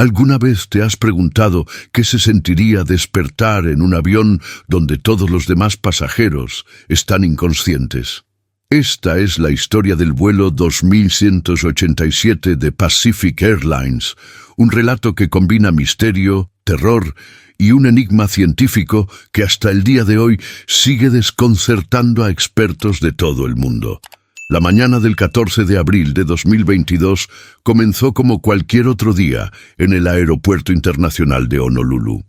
¿Alguna vez te has preguntado qué se sentiría despertar en un avión donde todos los demás pasajeros están inconscientes? Esta es la historia del vuelo 2187 de Pacific Airlines, un relato que combina misterio, terror y un enigma científico que hasta el día de hoy sigue desconcertando a expertos de todo el mundo. La mañana del 14 de abril de 2022 comenzó como cualquier otro día en el Aeropuerto Internacional de Honolulu.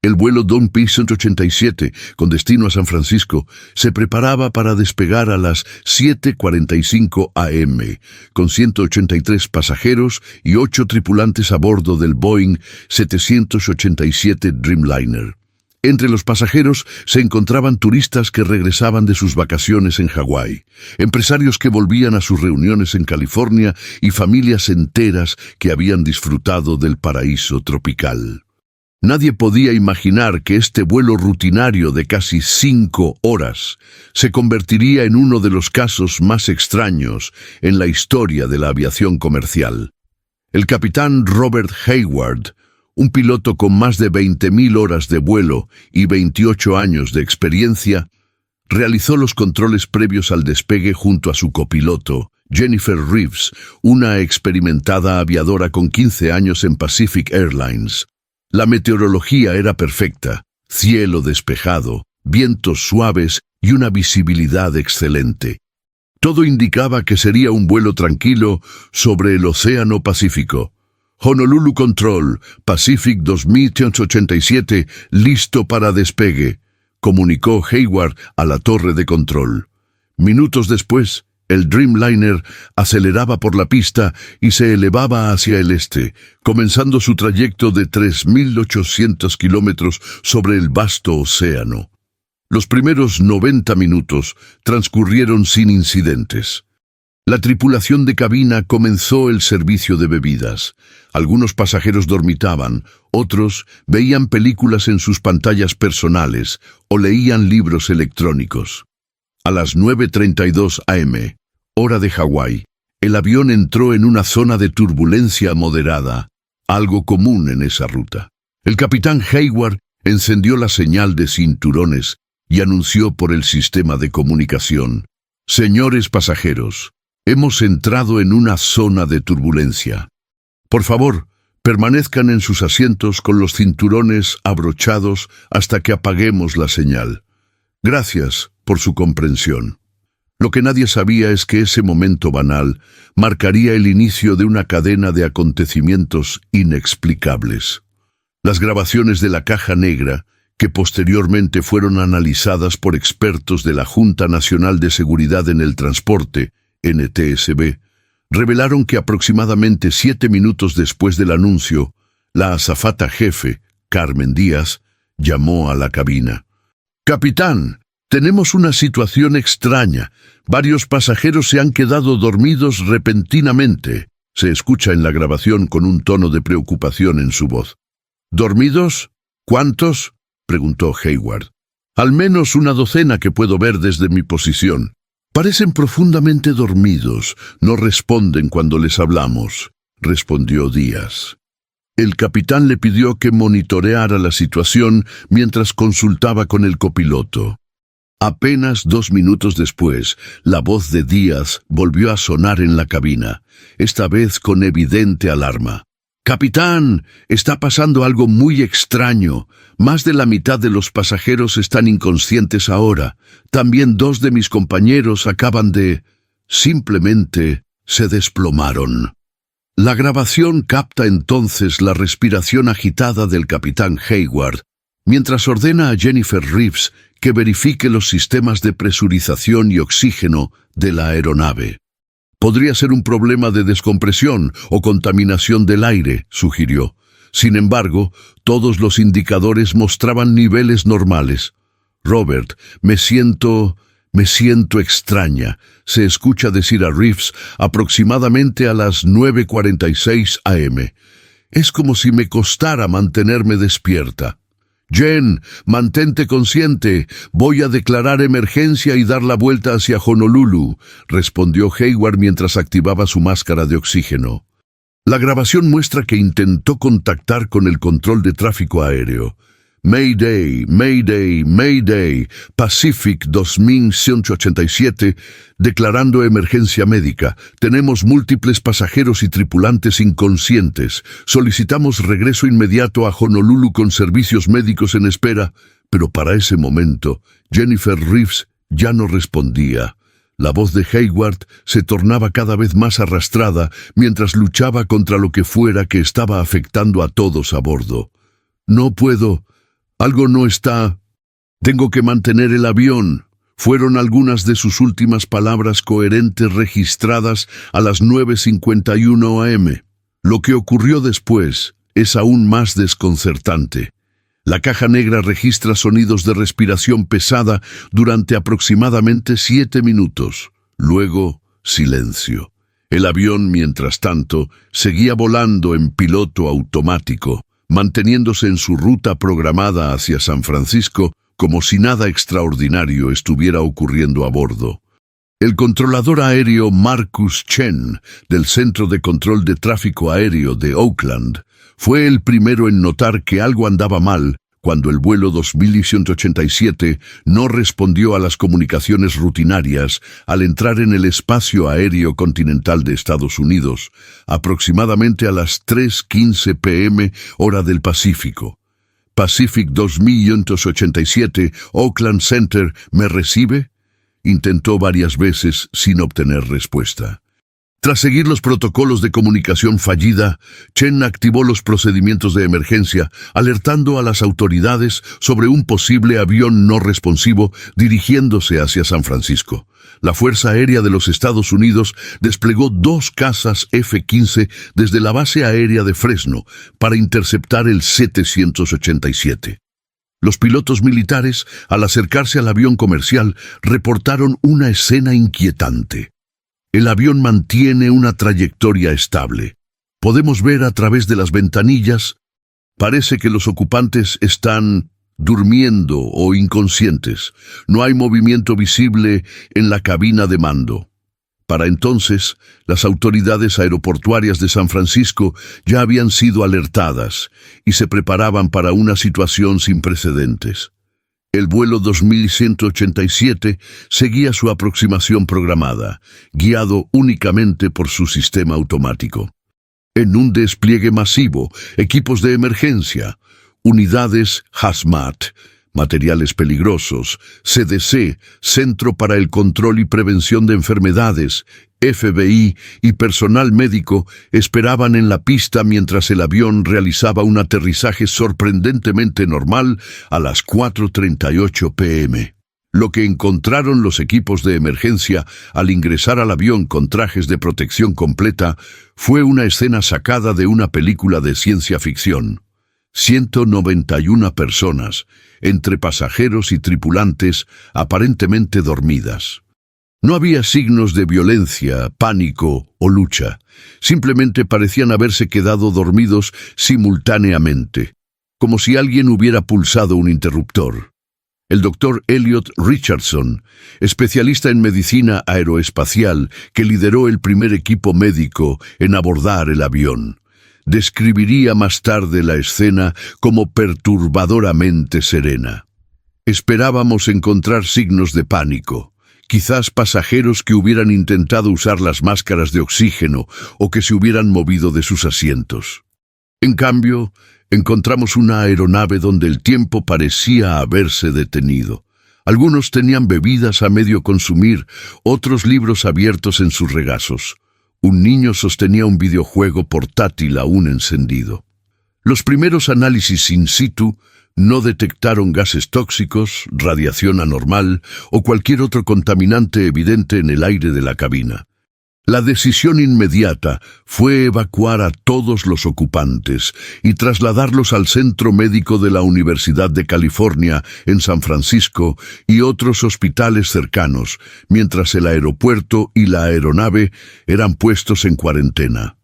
El vuelo Don P-187, con destino a San Francisco, se preparaba para despegar a las 7:45 a.m., con 183 pasajeros y 8 tripulantes a bordo del Boeing 787 Dreamliner. Entre los pasajeros se encontraban turistas que regresaban de sus vacaciones en Hawái, empresarios que volvían a sus reuniones en California y familias enteras que habían disfrutado del paraíso tropical. Nadie podía imaginar que este vuelo rutinario de casi 5 horas se convertiría en uno de los casos más extraños en la historia de la aviación comercial. El capitán Robert Hayward, un piloto con más de 20.000 horas de vuelo y 28 años de experiencia, realizó los controles previos al despegue junto a su copiloto, Jennifer Reeves, una experimentada aviadora con 15 años en Pacific Airlines. La meteorología era perfecta, cielo despejado, vientos suaves y una visibilidad excelente. Todo indicaba que sería un vuelo tranquilo sobre el Océano Pacífico. Honolulu Control, Pacific 2187, listo para despegue, comunicó Hayward a la torre de control. Minutos después, el Dreamliner aceleraba por la pista y se elevaba hacia el este, comenzando su trayecto de 3.800 kilómetros sobre el vasto océano. Los primeros 90 minutos transcurrieron sin incidentes. La tripulación de cabina comenzó el servicio de bebidas. Algunos pasajeros dormitaban, otros veían películas en sus pantallas personales o leían libros electrónicos. A las 9:32 a.m., hora de Hawái, el avión entró en una zona de turbulencia moderada, algo común en esa ruta. El capitán Hayward encendió la señal de cinturones y anunció por el sistema de comunicación: «Señores pasajeros, hemos entrado en una zona de turbulencia. Por favor, permanezcan en sus asientos con los cinturones abrochados hasta que apaguemos la señal. Gracias por su comprensión». Lo que nadie sabía es que ese momento banal marcaría el inicio de una cadena de acontecimientos inexplicables. Las grabaciones de la caja negra, que posteriormente fueron analizadas por expertos de la Junta Nacional de Seguridad en el Transporte, NTSB, revelaron que aproximadamente 7 minutos después del anuncio, la azafata jefe, Carmen Díaz, llamó a la cabina. «Capitán, tenemos una situación extraña. Varios pasajeros se han quedado dormidos repentinamente», se escucha en la grabación con un tono de preocupación en su voz. «¿Dormidos? ¿Cuántos?», preguntó Hayward. «Al menos una docena que puedo ver desde mi posición. Parecen profundamente dormidos, no responden cuando les hablamos», respondió Díaz. El capitán le pidió que monitoreara la situación mientras consultaba con el copiloto. Apenas 2 minutos después, la voz de Díaz volvió a sonar en la cabina, esta vez con evidente alarma. «Capitán, está pasando algo muy extraño. Más de la mitad de los pasajeros están inconscientes ahora. También 2 de mis compañeros acaban de... simplemente se desplomaron». La grabación capta entonces la respiración agitada del capitán Hayward, mientras ordena a Jennifer Reeves que verifique los sistemas de presurización y oxígeno de la aeronave. «Podría ser un problema de descompresión o contaminación del aire», sugirió. Sin embargo, todos los indicadores mostraban niveles normales. «Robert, me siento extraña», se escucha decir a Reeves aproximadamente a las 9:46 a.m. «Es como si me costara mantenerme despierta». «Jen, mantente consciente. Voy a declarar emergencia y dar la vuelta hacia Honolulu», respondió Hayward mientras activaba su máscara de oxígeno. La grabación muestra que intentó contactar con el control de tráfico aéreo. Mayday, Mayday, Mayday, Pacific 2187, declarando emergencia médica. Tenemos múltiples pasajeros y tripulantes inconscientes. Solicitamos regreso inmediato a Honolulu con servicios médicos en espera. Pero para ese momento, Jennifer Reeves ya no respondía. La voz de Hayward se tornaba cada vez más arrastrada mientras luchaba contra lo que fuera que estaba afectando a todos a bordo. No puedo. Algo no está. Tengo que mantener el avión. Fueron algunas de sus últimas palabras coherentes registradas a las 9:51 am. Lo que ocurrió después es aún más desconcertante. La caja negra registra sonidos de respiración pesada durante aproximadamente 7 minutos. Luego, silencio. El avión, mientras tanto, seguía volando en piloto automático, manteniéndose en su ruta programada hacia San Francisco como si nada extraordinario estuviera ocurriendo a bordo. El controlador aéreo Marcus Chen, del Centro de Control de Tráfico Aéreo de Oakland, fue el primero en notar que algo andaba mal cuando el vuelo 2187 no respondió a las comunicaciones rutinarias al entrar en el espacio aéreo continental de Estados Unidos, aproximadamente a las 3:15 p.m. hora del Pacífico. Pacific 2187, Oakland Center, ¿me recibe? Intentó varias veces sin obtener respuesta. Tras seguir los protocolos de comunicación fallida, Chen activó los procedimientos de emergencia, alertando a las autoridades sobre un posible avión no responsivo dirigiéndose hacia San Francisco. La Fuerza Aérea de los Estados Unidos desplegó 2 cazas F-15 desde la base aérea de Fresno para interceptar el 787. Los pilotos militares, al acercarse al avión comercial, reportaron una escena inquietante. El avión mantiene una trayectoria estable. Podemos ver a través de las ventanillas. Parece que los ocupantes están durmiendo o inconscientes. No hay movimiento visible en la cabina de mando. Para entonces, las autoridades aeroportuarias de San Francisco ya habían sido alertadas y se preparaban para una situación sin precedentes. El vuelo 2187 seguía su aproximación programada, guiado únicamente por su sistema automático. En un despliegue masivo, equipos de emergencia, unidades HAZMAT, materiales peligrosos, CDC, Centro para el Control y Prevención de Enfermedades, FBI y personal médico esperaban en la pista mientras el avión realizaba un aterrizaje sorprendentemente normal a las 4:38 p.m. Lo que encontraron los equipos de emergencia al ingresar al avión con trajes de protección completa fue una escena sacada de una película de ciencia ficción. 191 personas, entre pasajeros y tripulantes, aparentemente dormidas. No había signos de violencia, pánico o lucha. Simplemente parecían haberse quedado dormidos simultáneamente, como si alguien hubiera pulsado un interruptor. El doctor Elliot Richardson, especialista en medicina aeroespacial que lideró el primer equipo médico en abordar el avión, describiría más tarde la escena como perturbadoramente serena. Esperábamos encontrar signos de pánico, quizás pasajeros que hubieran intentado usar las máscaras de oxígeno o que se hubieran movido de sus asientos. En cambio, encontramos una aeronave donde el tiempo parecía haberse detenido. Algunos tenían bebidas a medio consumir, otros libros abiertos en sus regazos. Un niño sostenía un videojuego portátil aún encendido. Los primeros análisis in situ no detectaron gases tóxicos, radiación anormal o cualquier otro contaminante evidente en el aire de la cabina. La decisión inmediata fue evacuar a todos los ocupantes y trasladarlos al Centro Médico de la Universidad de California en San Francisco y otros hospitales cercanos, mientras el aeropuerto y la aeronave eran puestos en cuarentena.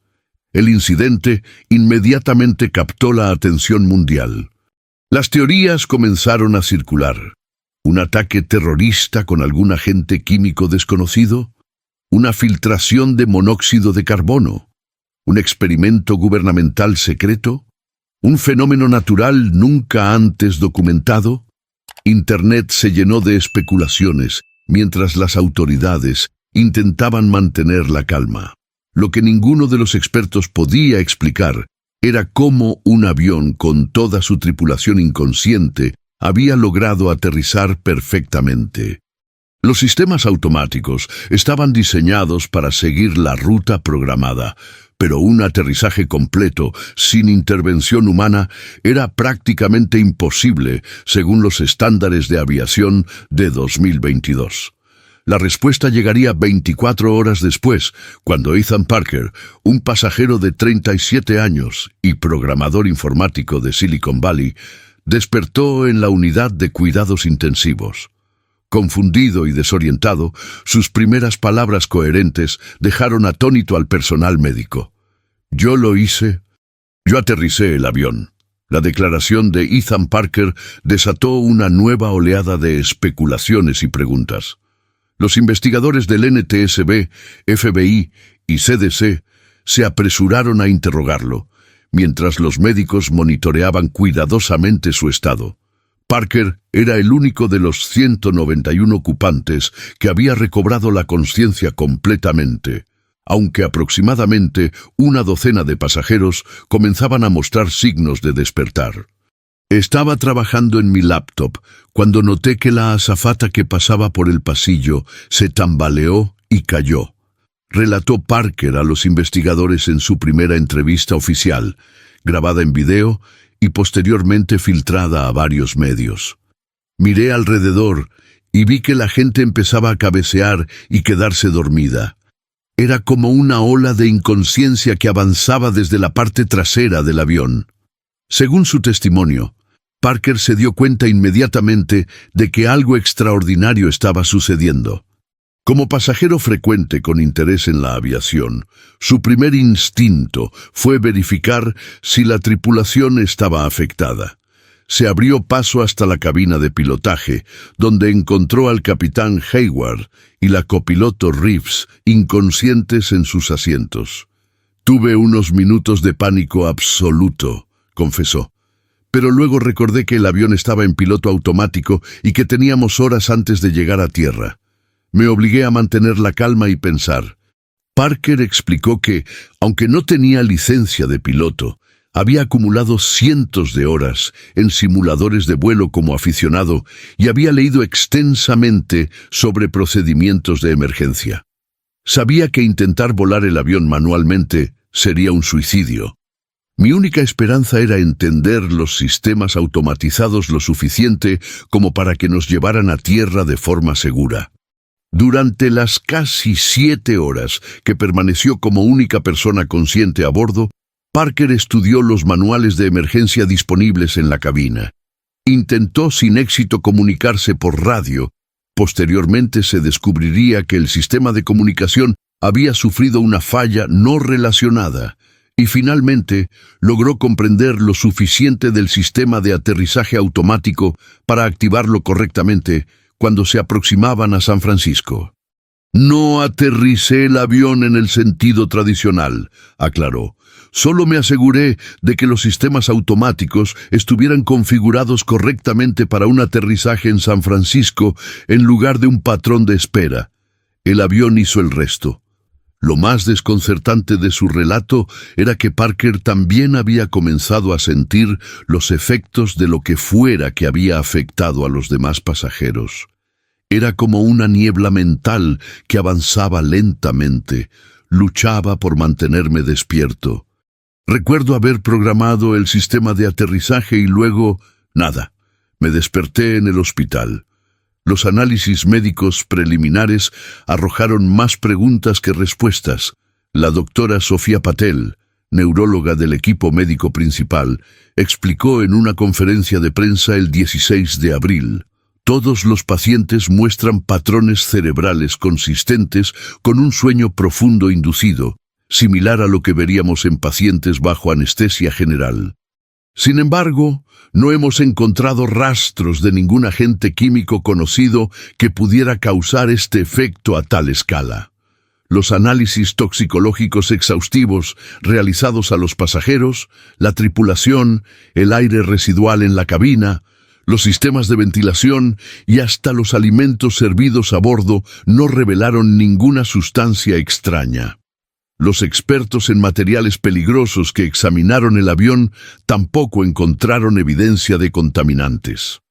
El incidente inmediatamente captó la atención mundial. Las teorías comenzaron a circular. ¿Un ataque terrorista con algún agente químico desconocido? ¿Una filtración de monóxido de carbono? ¿Un experimento gubernamental secreto? ¿Un fenómeno natural nunca antes documentado? Internet se llenó de especulaciones, mientras las autoridades intentaban mantener la calma. Lo que ninguno de los expertos podía explicar era cómo un avión con toda su tripulación inconsciente había logrado aterrizar perfectamente. Los sistemas automáticos estaban diseñados para seguir la ruta programada, pero un aterrizaje completo, sin intervención humana, era prácticamente imposible según los estándares de aviación de 2022. La respuesta llegaría 24 horas después, cuando Ethan Parker, un pasajero de 37 años y programador informático de Silicon Valley, despertó en la unidad de cuidados intensivos. Confundido y desorientado, sus primeras palabras coherentes dejaron atónito al personal médico. «Yo lo hice. Yo aterricé el avión». La declaración de Ethan Parker desató una nueva oleada de especulaciones y preguntas. Los investigadores del NTSB, FBI y CDC se apresuraron a interrogarlo, mientras los médicos monitoreaban cuidadosamente su estado. Parker era el único de los 191 ocupantes que había recobrado la conciencia completamente, aunque aproximadamente una docena de pasajeros comenzaban a mostrar signos de despertar. Estaba trabajando en mi laptop cuando noté que la azafata que pasaba por el pasillo se tambaleó y cayó, relató Parker a los investigadores en su primera entrevista oficial, grabada en video y posteriormente filtrada a varios medios. Miré alrededor y vi que la gente empezaba a cabecear y quedarse dormida. Era como una ola de inconsciencia que avanzaba desde la parte trasera del avión. Según su testimonio, Parker se dio cuenta inmediatamente de que algo extraordinario estaba sucediendo. Como pasajero frecuente con interés en la aviación, su primer instinto fue verificar si la tripulación estaba afectada. Se abrió paso hasta la cabina de pilotaje, donde encontró al capitán Hayward y la copiloto Reeves inconscientes en sus asientos. «Tuve unos minutos de pánico absoluto», confesó. «Pero luego recordé que el avión estaba en piloto automático y que teníamos horas antes de llegar a tierra. Me obligué a mantener la calma y pensar». Parker explicó que, aunque no tenía licencia de piloto, había acumulado cientos de horas en simuladores de vuelo como aficionado y había leído extensamente sobre procedimientos de emergencia. Sabía que intentar volar el avión manualmente sería un suicidio. Mi única esperanza era entender los sistemas automatizados lo suficiente como para que nos llevaran a tierra de forma segura. Durante las casi 7 horas que permaneció como única persona consciente a bordo, Parker estudió los manuales de emergencia disponibles en la cabina. Intentó sin éxito comunicarse por radio. Posteriormente se descubriría que el sistema de comunicación había sufrido una falla no relacionada. Y finalmente logró comprender lo suficiente del sistema de aterrizaje automático para activarlo correctamente cuando se aproximaban a San Francisco. «No aterricé el avión en el sentido tradicional», aclaró. «Solo me aseguré de que los sistemas automáticos estuvieran configurados correctamente para un aterrizaje en San Francisco en lugar de un patrón de espera. El avión hizo el resto». Lo más desconcertante de su relato era que Parker también había comenzado a sentir los efectos de lo que fuera que había afectado a los demás pasajeros. Era como una niebla mental que avanzaba lentamente, luchaba por mantenerme despierto. Recuerdo haber programado el sistema de aterrizaje y luego, nada, me desperté en el hospital. Los análisis médicos preliminares arrojaron más preguntas que respuestas. La doctora Sofía Patel, neuróloga del equipo médico principal, explicó en una conferencia de prensa el 16 de abril. Todos los pacientes muestran patrones cerebrales consistentes con un sueño profundo inducido, similar a lo que veríamos en pacientes bajo anestesia general. Sin embargo, no hemos encontrado rastros de ningún agente químico conocido que pudiera causar este efecto a tal escala. Los análisis toxicológicos exhaustivos realizados a los pasajeros, la tripulación, el aire residual en la cabina, los sistemas de ventilación y hasta los alimentos servidos a bordo no revelaron ninguna sustancia extraña. Los expertos en materiales peligrosos que examinaron el avión tampoco encontraron evidencia de contaminantes.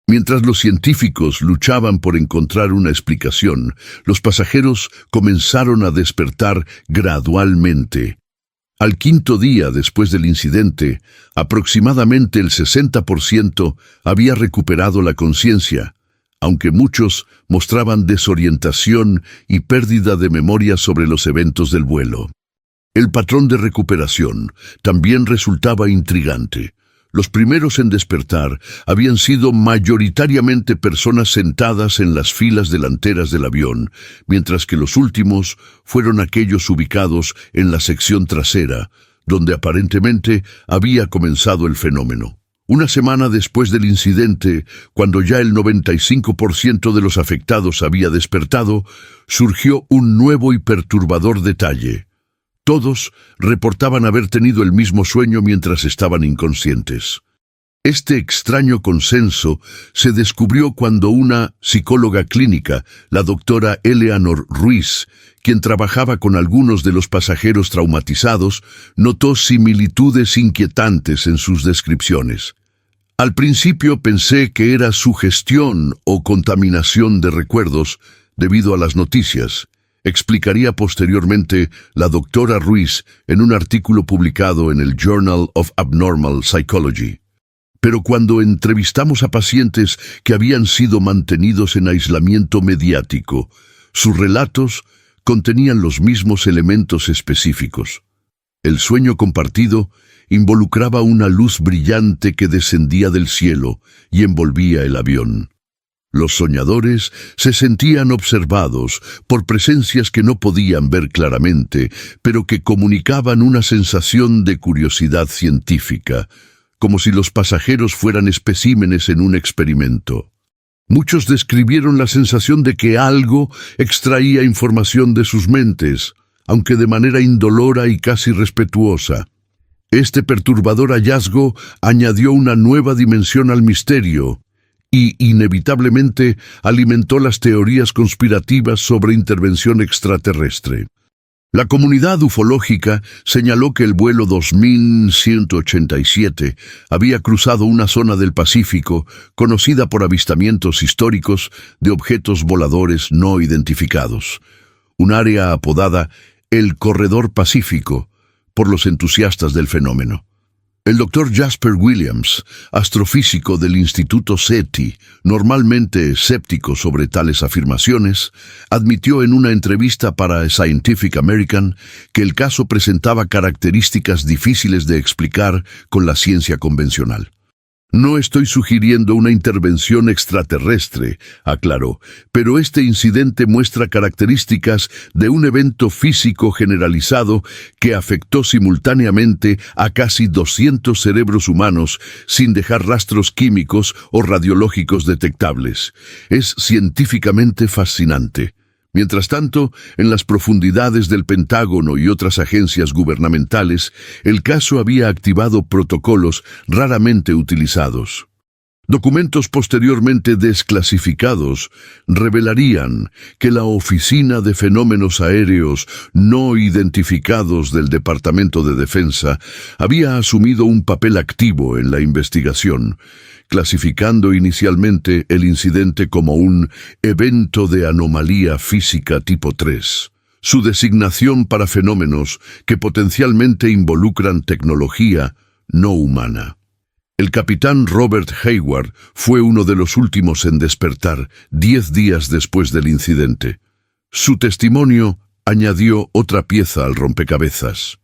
Mientras los científicos luchaban por encontrar una explicación, los pasajeros comenzaron a despertar gradualmente. Al quinto día después del incidente, aproximadamente el 60% había recuperado la conciencia, aunque muchos mostraban desorientación y pérdida de memoria sobre los eventos del vuelo. El patrón de recuperación también resultaba intrigante. Los primeros en despertar habían sido mayoritariamente personas sentadas en las filas delanteras del avión, mientras que los últimos fueron aquellos ubicados en la sección trasera, donde aparentemente había comenzado el fenómeno. Una semana después del incidente, cuando ya el 95% de los afectados había despertado, surgió un nuevo y perturbador detalle. Todos reportaban haber tenido el mismo sueño mientras estaban inconscientes. Este extraño consenso se descubrió cuando una psicóloga clínica, la doctora Eleanor Ruiz, quien trabajaba con algunos de los pasajeros traumatizados, notó similitudes inquietantes en sus descripciones. Al principio pensé que era sugestión o contaminación de recuerdos debido a las noticias, explicaría posteriormente la doctora Ruiz en un artículo publicado en el Journal of Abnormal Psychology. Pero cuando entrevistamos a pacientes que habían sido mantenidos en aislamiento mediático, sus relatos contenían los mismos elementos específicos. El sueño compartido involucraba una luz brillante que descendía del cielo y envolvía el avión. Los soñadores se sentían observados por presencias que no podían ver claramente, pero que comunicaban una sensación de curiosidad científica, como si los pasajeros fueran especímenes en un experimento. Muchos describieron la sensación de que algo extraía información de sus mentes, aunque de manera indolora y casi respetuosa. Este perturbador hallazgo añadió una nueva dimensión al misterio y, inevitablemente, alimentó las teorías conspirativas sobre intervención extraterrestre. La comunidad ufológica señaló que el vuelo 2187 había cruzado una zona del Pacífico conocida por avistamientos históricos de objetos voladores no identificados, un área apodada el Corredor Pacífico por los entusiastas del fenómeno. El Dr. Jasper Williams, astrofísico del Instituto SETI, normalmente escéptico sobre tales afirmaciones, admitió en una entrevista para Scientific American que el caso presentaba características difíciles de explicar con la ciencia convencional. No estoy sugiriendo una intervención extraterrestre, aclaró, pero este incidente muestra características de un evento físico generalizado que afectó simultáneamente a casi 200 cerebros humanos sin dejar rastros químicos o radiológicos detectables. Es científicamente fascinante. Mientras tanto, en las profundidades del Pentágono y otras agencias gubernamentales, el caso había activado protocolos raramente utilizados. Documentos posteriormente desclasificados revelarían que la Oficina de Fenómenos Aéreos No Identificados del Departamento de Defensa había asumido un papel activo en la investigación, clasificando inicialmente el incidente como un evento de anomalía física tipo 3. Su designación para fenómenos que potencialmente involucran tecnología no humana. El capitán Robert Hayward fue uno de los últimos en despertar 10 días después del incidente. Su testimonio añadió otra pieza al rompecabezas.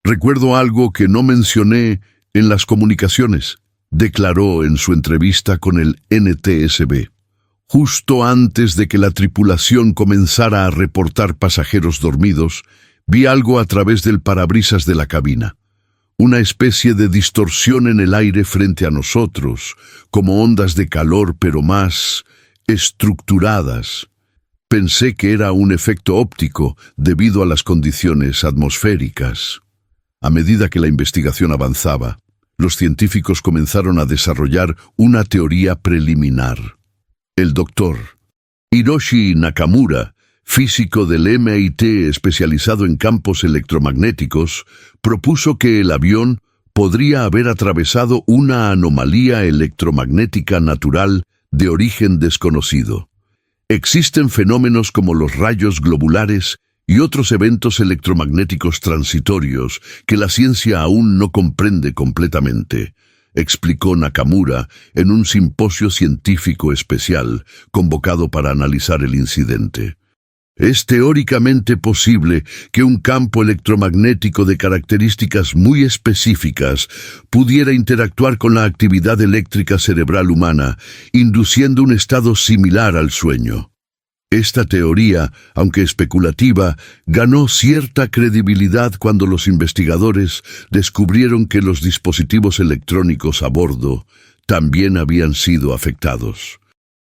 «Recuerdo algo que no mencioné en las comunicaciones», declaró en su entrevista con el NTSB. «Justo antes de que la tripulación comenzara a reportar pasajeros dormidos, vi algo a través del parabrisas de la cabina. Una especie de distorsión en el aire frente a nosotros, como ondas de calor pero más estructuradas. Pensé que era un efecto óptico debido a las condiciones atmosféricas. A medida que la investigación avanzaba, los científicos comenzaron a desarrollar una teoría preliminar. El doctor Hiroshi Nakamura, físico del MIT especializado en campos electromagnéticos, propuso que el avión podría haber atravesado una anomalía electromagnética natural de origen desconocido. Existen fenómenos como los rayos globulares y otros eventos electromagnéticos transitorios que la ciencia aún no comprende completamente, explicó Nakamura en un simposio científico especial convocado para analizar el incidente. Es teóricamente posible que un campo electromagnético de características muy específicas pudiera interactuar con la actividad eléctrica cerebral humana, induciendo un estado similar al sueño. Esta teoría, aunque especulativa, ganó cierta credibilidad cuando los investigadores descubrieron que los dispositivos electrónicos a bordo también habían sido afectados.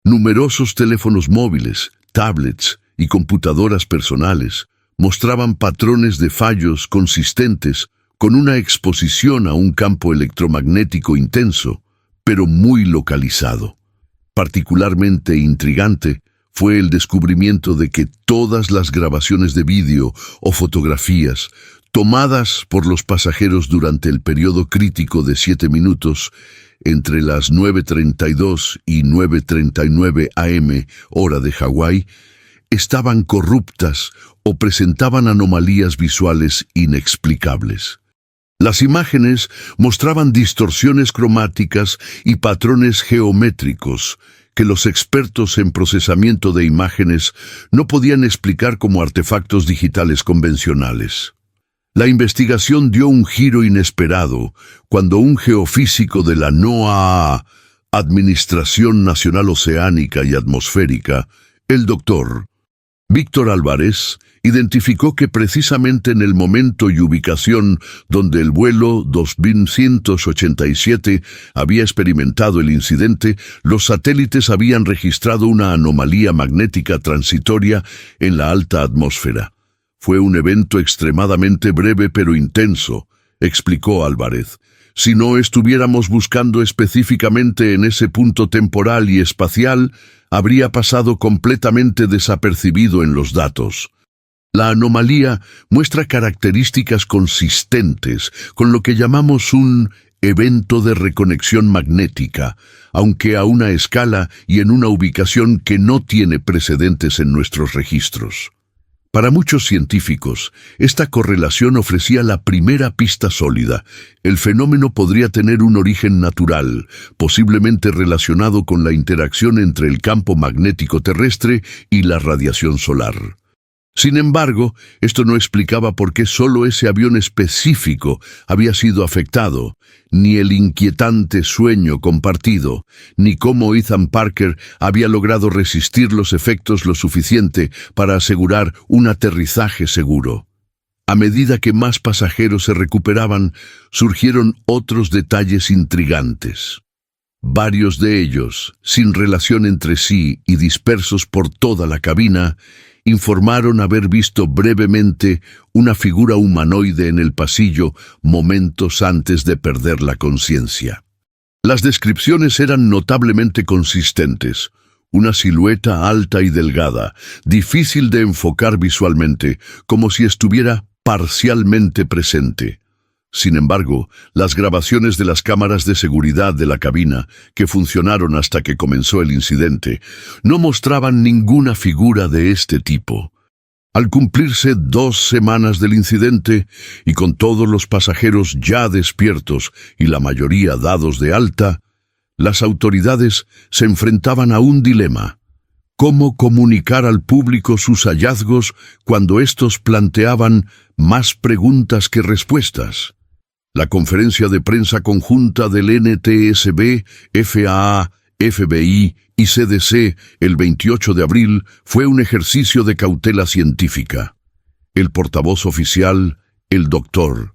Numerosos teléfonos móviles, tablets y computadoras personales mostraban patrones de fallos consistentes con una exposición a un campo electromagnético intenso, pero muy localizado. Particularmente intrigante fue el descubrimiento de que todas las grabaciones de vídeo o fotografías tomadas por los pasajeros durante el periodo crítico de 7 minutos, entre las 9:32 y 9:39 am, hora de Hawái, estaban corruptas o presentaban anomalías visuales inexplicables. Las imágenes mostraban distorsiones cromáticas y patrones geométricos que los expertos en procesamiento de imágenes no podían explicar como artefactos digitales convencionales. La investigación dio un giro inesperado cuando un geofísico de la NOAA, Administración Nacional Oceánica y Atmosférica, el doctor Víctor Álvarez, identificó que precisamente en el momento y ubicación donde el vuelo 2187 había experimentado el incidente, los satélites habían registrado una anomalía magnética transitoria en la alta atmósfera. Fue un evento extremadamente breve pero intenso, explicó Álvarez. Si no estuviéramos buscando específicamente en ese punto temporal y espacial, habría pasado completamente desapercibido en los datos. La anomalía muestra características consistentes con lo que llamamos un evento de reconexión magnética, aunque a una escala y en una ubicación que no tiene precedentes en nuestros registros. Para muchos científicos, esta correlación ofrecía la primera pista sólida. El fenómeno podría tener un origen natural, posiblemente relacionado con la interacción entre el campo magnético terrestre y la radiación solar. Sin embargo, esto no explicaba por qué solo ese avión específico había sido afectado, ni el inquietante sueño compartido, ni cómo Ethan Parker había logrado resistir los efectos lo suficiente para asegurar un aterrizaje seguro. A medida que más pasajeros se recuperaban, surgieron otros detalles intrigantes. Varios de ellos, sin relación entre sí y dispersos por toda la cabina, informaron haber visto brevemente una figura humanoide en el pasillo momentos antes de perder la conciencia. Las descripciones eran notablemente consistentes. Una silueta alta y delgada, difícil de enfocar visualmente, como si estuviera parcialmente presente. Sin embargo, las grabaciones de las cámaras de seguridad de la cabina, que funcionaron hasta que comenzó el incidente, no mostraban ninguna figura de este tipo. Al cumplirse 2 semanas del incidente, y con todos los pasajeros ya despiertos y la mayoría dados de alta, las autoridades se enfrentaban a un dilema: ¿cómo comunicar al público sus hallazgos cuando estos planteaban más preguntas que respuestas? La conferencia de prensa conjunta del NTSB, FAA, FBI y CDC el 28 de abril fue un ejercicio de cautela científica. El portavoz oficial, el Dr.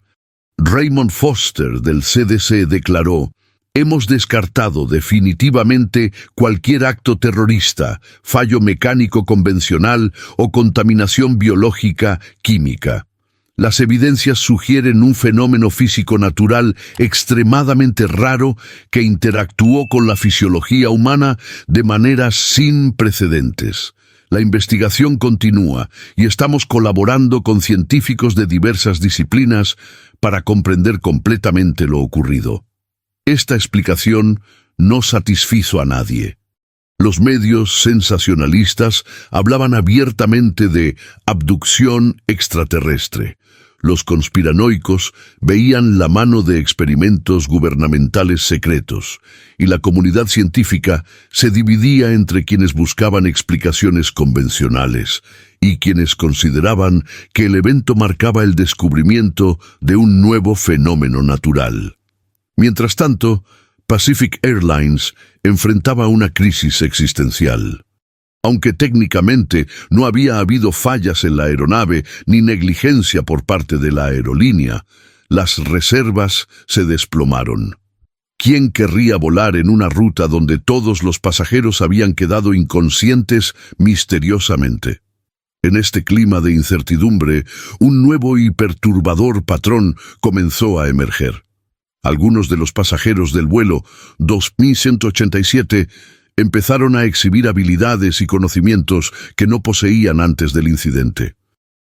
Raymond Foster del CDC, declaró: Hemos descartado definitivamente cualquier acto terrorista, fallo mecánico convencional o contaminación biológica química. Las evidencias sugieren un fenómeno físico natural extremadamente raro que interactuó con la fisiología humana de maneras sin precedentes. La investigación continúa y estamos colaborando con científicos de diversas disciplinas para comprender completamente lo ocurrido. Esta explicación no satisfizo a nadie. Los medios sensacionalistas hablaban abiertamente de abducción extraterrestre. Los conspiranoicos veían la mano de experimentos gubernamentales secretos, y la comunidad científica se dividía entre quienes buscaban explicaciones convencionales y quienes consideraban que el evento marcaba el descubrimiento de un nuevo fenómeno natural. Mientras tanto, Pacific Airlines enfrentaba una crisis existencial. Aunque técnicamente no había habido fallas en la aeronave ni negligencia por parte de la aerolínea, las reservas se desplomaron. ¿Quién querría volar en una ruta donde todos los pasajeros habían quedado inconscientes misteriosamente? En este clima de incertidumbre, un nuevo y perturbador patrón comenzó a emerger. Algunos de los pasajeros del vuelo 2187 empezaron a exhibir habilidades y conocimientos que no poseían antes del incidente.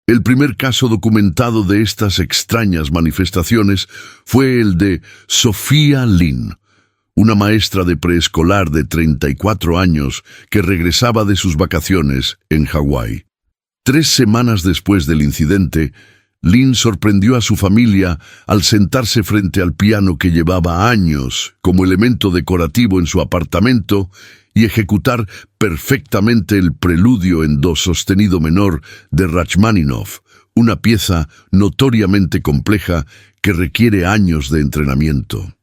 El primer caso documentado de estas extrañas manifestaciones fue el de Sophia Lynn, una maestra de preescolar de 34 años que regresaba de sus vacaciones en Hawái. 3 semanas después del incidente, Lynn sorprendió a su familia al sentarse frente al piano que llevaba años como elemento decorativo en su apartamento y ejecutar perfectamente el preludio en do sostenido menor de Rachmaninoff, una pieza notoriamente compleja que requiere años de entrenamiento.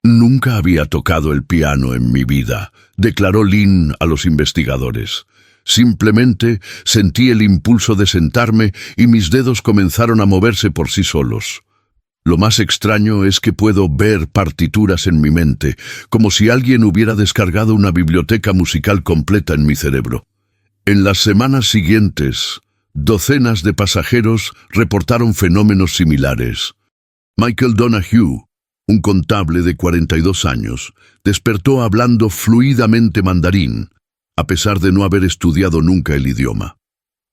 «Nunca había tocado el piano en mi vida», declaró Lynn a los investigadores. «Simplemente sentí el impulso de sentarme y mis dedos comenzaron a moverse por sí solos. Lo más extraño es que puedo ver partituras en mi mente, como si alguien hubiera descargado una biblioteca musical completa en mi cerebro». En las semanas siguientes, docenas de pasajeros reportaron fenómenos similares. Michael Donahue, un contable de 42 años, despertó hablando fluidamente mandarín, a pesar de no haber estudiado nunca el idioma.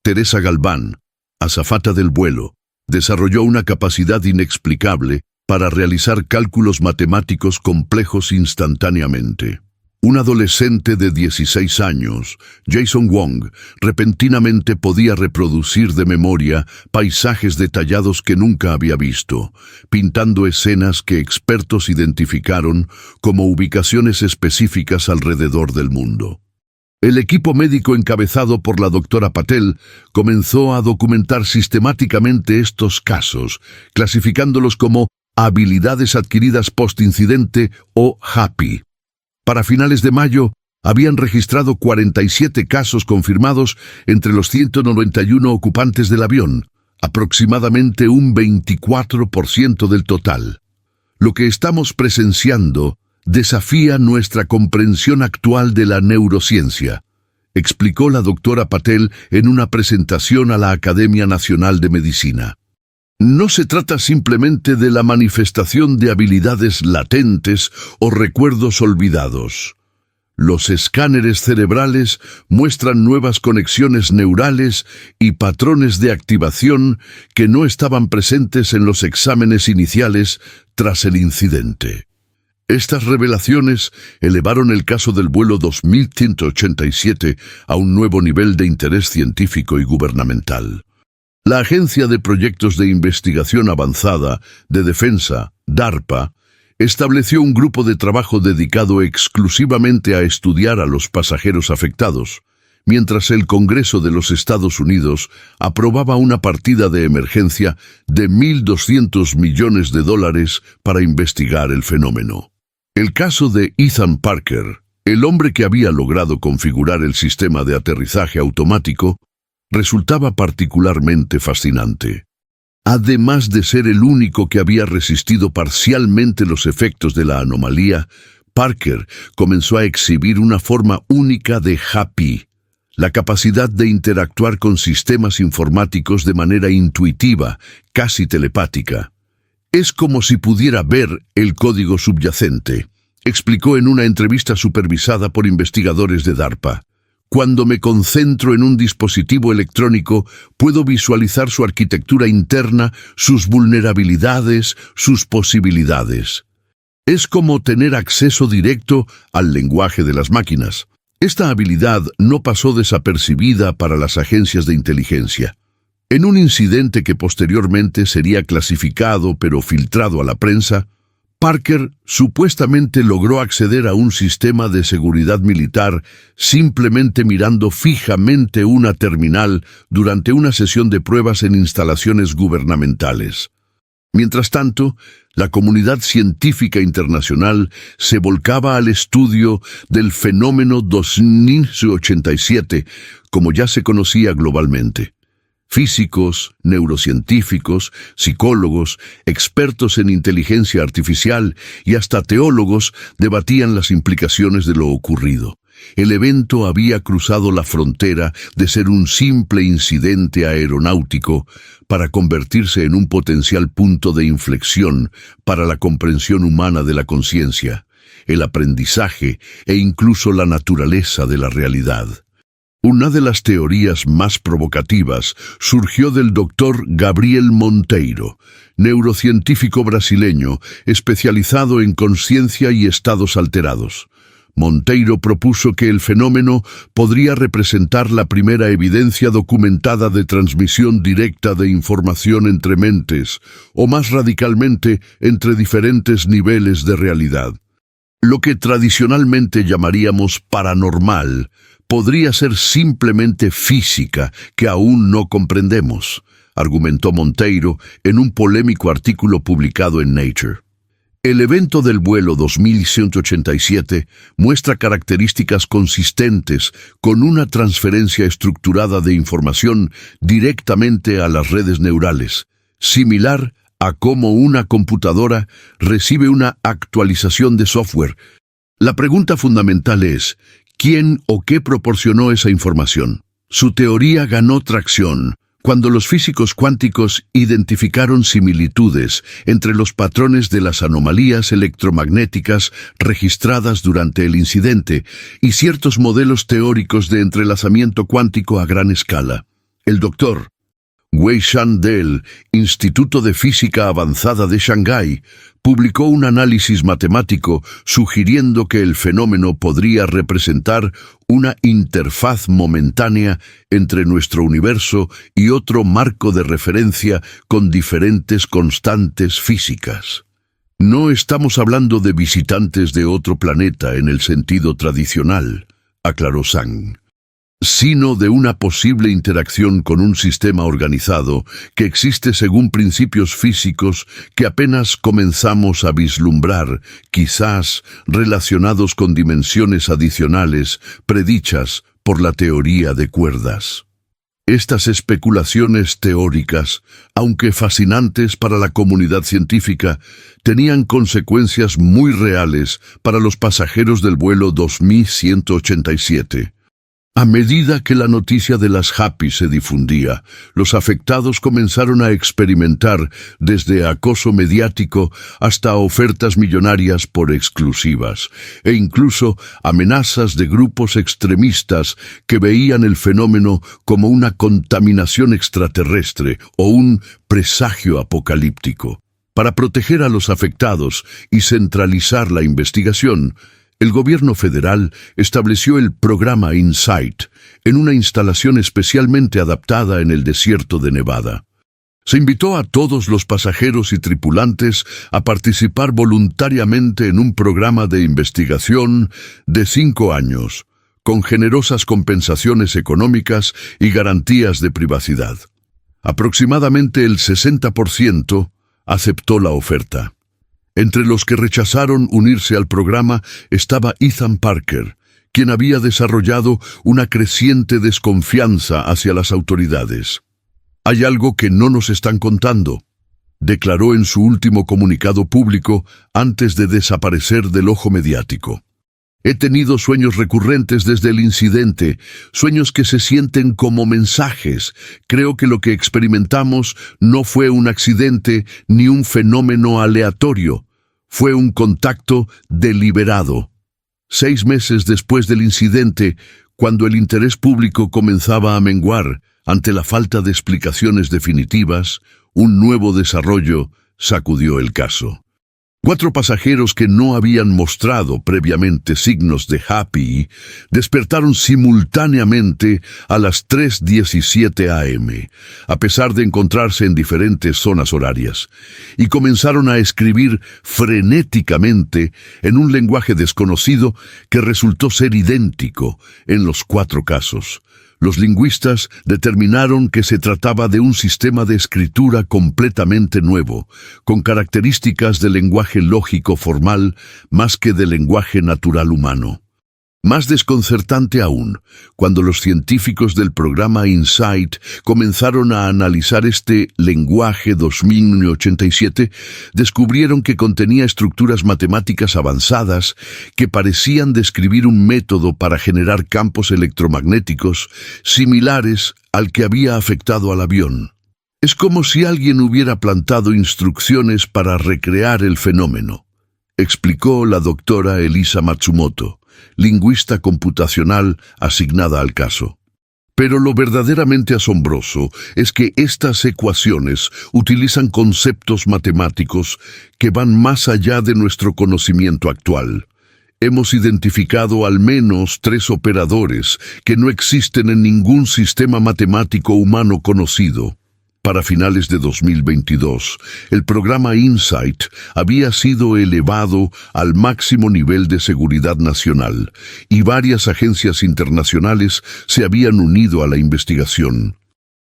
Teresa Galván, azafata del vuelo, desarrolló una capacidad inexplicable para realizar cálculos matemáticos complejos instantáneamente. Un adolescente de 16 años, Jason Wong, repentinamente podía reproducir de memoria paisajes detallados que nunca había visto, pintando escenas que expertos identificaron como ubicaciones específicas alrededor del mundo. El equipo médico encabezado por la doctora Patel comenzó a documentar sistemáticamente estos casos, clasificándolos como habilidades adquiridas post-incidente o HAPI. Para finales de mayo, habían registrado 47 casos confirmados entre los 191 ocupantes del avión, aproximadamente un 24% del total. Lo que estamos presenciando desafía nuestra comprensión actual de la neurociencia, explicó la doctora Patel en una presentación a la Academia Nacional de Medicina. No se trata simplemente de la manifestación de habilidades latentes o recuerdos olvidados. Los escáneres cerebrales muestran nuevas conexiones neurales y patrones de activación que no estaban presentes en los exámenes iniciales tras el incidente. Estas revelaciones elevaron el caso del vuelo 2187 a un nuevo nivel de interés científico y gubernamental. La Agencia de Proyectos de Investigación Avanzada de Defensa, DARPA, estableció un grupo de trabajo dedicado exclusivamente a estudiar a los pasajeros afectados, mientras el Congreso de los Estados Unidos aprobaba una partida de emergencia de $1.200 millones para investigar el fenómeno. El caso de Ethan Parker, el hombre que había logrado configurar el sistema de aterrizaje automático, resultaba particularmente fascinante. Además de ser el único que había resistido parcialmente los efectos de la anomalía, Parker comenzó a exhibir una forma única de Happy, la capacidad de interactuar con sistemas informáticos de manera intuitiva, casi telepática. Es como si pudiera ver el código subyacente, explicó en una entrevista supervisada por investigadores de DARPA. Cuando me concentro en un dispositivo electrónico, puedo visualizar su arquitectura interna, sus vulnerabilidades, sus posibilidades. Es como tener acceso directo al lenguaje de las máquinas. Esta habilidad no pasó desapercibida para las agencias de inteligencia. En un incidente que posteriormente sería clasificado pero filtrado a la prensa, Parker supuestamente logró acceder a un sistema de seguridad militar simplemente mirando fijamente una terminal durante una sesión de pruebas en instalaciones gubernamentales. Mientras tanto, la comunidad científica internacional se volcaba al estudio del fenómeno 2087, como ya se conocía globalmente. Físicos, neurocientíficos, psicólogos, expertos en inteligencia artificial y hasta teólogos debatían las implicaciones de lo ocurrido. El evento había cruzado la frontera de ser un simple incidente aeronáutico para convertirse en un potencial punto de inflexión para la comprensión humana de la conciencia, el aprendizaje e incluso la naturaleza de la realidad. Una de las teorías más provocativas surgió del doctor Gabriel Monteiro, neurocientífico brasileño especializado en conciencia y estados alterados. Monteiro propuso que el fenómeno podría representar la primera evidencia documentada de transmisión directa de información entre mentes, o más radicalmente, entre diferentes niveles de realidad. Lo que tradicionalmente llamaríamos paranormal podría ser simplemente física que aún no comprendemos, argumentó Monteiro en un polémico artículo publicado en Nature. El evento del vuelo 2187 muestra características consistentes con una transferencia estructurada de información directamente a las redes neurales, similar a cómo una computadora recibe una actualización de software. La pregunta fundamental es, ¿quién o qué proporcionó esa información? Su teoría ganó tracción cuando los físicos cuánticos identificaron similitudes entre los patrones de las anomalías electromagnéticas registradas durante el incidente y ciertos modelos teóricos de entrelazamiento cuántico a gran escala. El doctor Weishan del Instituto de Física Avanzada de Shanghái publicó un análisis matemático sugiriendo que el fenómeno podría representar una interfaz momentánea entre nuestro universo y otro marco de referencia con diferentes constantes físicas. No estamos hablando de visitantes de otro planeta en el sentido tradicional, aclaró Zhang, sino de una posible interacción con un sistema organizado que existe según principios físicos que apenas comenzamos a vislumbrar, quizás relacionados con dimensiones adicionales predichas por la teoría de cuerdas. Estas especulaciones teóricas, aunque fascinantes para la comunidad científica, tenían consecuencias muy reales para los pasajeros del vuelo 2187. A medida que la noticia de las Happy se difundía, los afectados comenzaron a experimentar desde acoso mediático hasta ofertas millonarias por exclusivas, e incluso amenazas de grupos extremistas que veían el fenómeno como una contaminación extraterrestre o un presagio apocalíptico. Para proteger a los afectados y centralizar la investigación, el gobierno federal estableció el programa InSight en una instalación especialmente adaptada en el desierto de Nevada. Se invitó a todos los pasajeros y tripulantes a participar voluntariamente en un programa de investigación de 5 años, con generosas compensaciones económicas y garantías de privacidad. Aproximadamente el 60% aceptó la oferta. Entre los que rechazaron unirse al programa estaba Ethan Parker, quien había desarrollado una creciente desconfianza hacia las autoridades. Hay algo que no nos están contando, declaró en su último comunicado público antes de desaparecer del ojo mediático. He tenido sueños recurrentes desde el incidente, sueños que se sienten como mensajes. Creo que lo que experimentamos no fue un accidente ni un fenómeno aleatorio, fue un contacto deliberado. 6 meses después del incidente, cuando el interés público comenzaba a menguar ante la falta de explicaciones definitivas, un nuevo desarrollo sacudió el caso. 4 pasajeros que no habían mostrado previamente signos de HAPI despertaron simultáneamente a las 3:17 am, a pesar de encontrarse en diferentes zonas horarias, y comenzaron a escribir frenéticamente en un lenguaje desconocido que resultó ser idéntico en los 4 casos. Los lingüistas determinaron que se trataba de un sistema de escritura completamente nuevo, con características de lenguaje lógico formal más que de lenguaje natural humano. Más desconcertante aún, cuando los científicos del programa InSight comenzaron a analizar este lenguaje 2087, descubrieron que contenía estructuras matemáticas avanzadas que parecían describir un método para generar campos electromagnéticos similares al que había afectado al avión. Es como si alguien hubiera plantado instrucciones para recrear el fenómeno, explicó la doctora Elisa Matsumoto, lingüista computacional asignada al caso. Pero lo verdaderamente asombroso es que estas ecuaciones utilizan conceptos matemáticos que van más allá de nuestro conocimiento actual. Hemos identificado al menos 3 operadores que no existen en ningún sistema matemático humano conocido. Para finales de 2022, el programa InSight había sido elevado al máximo nivel de seguridad nacional y varias agencias internacionales se habían unido a la investigación.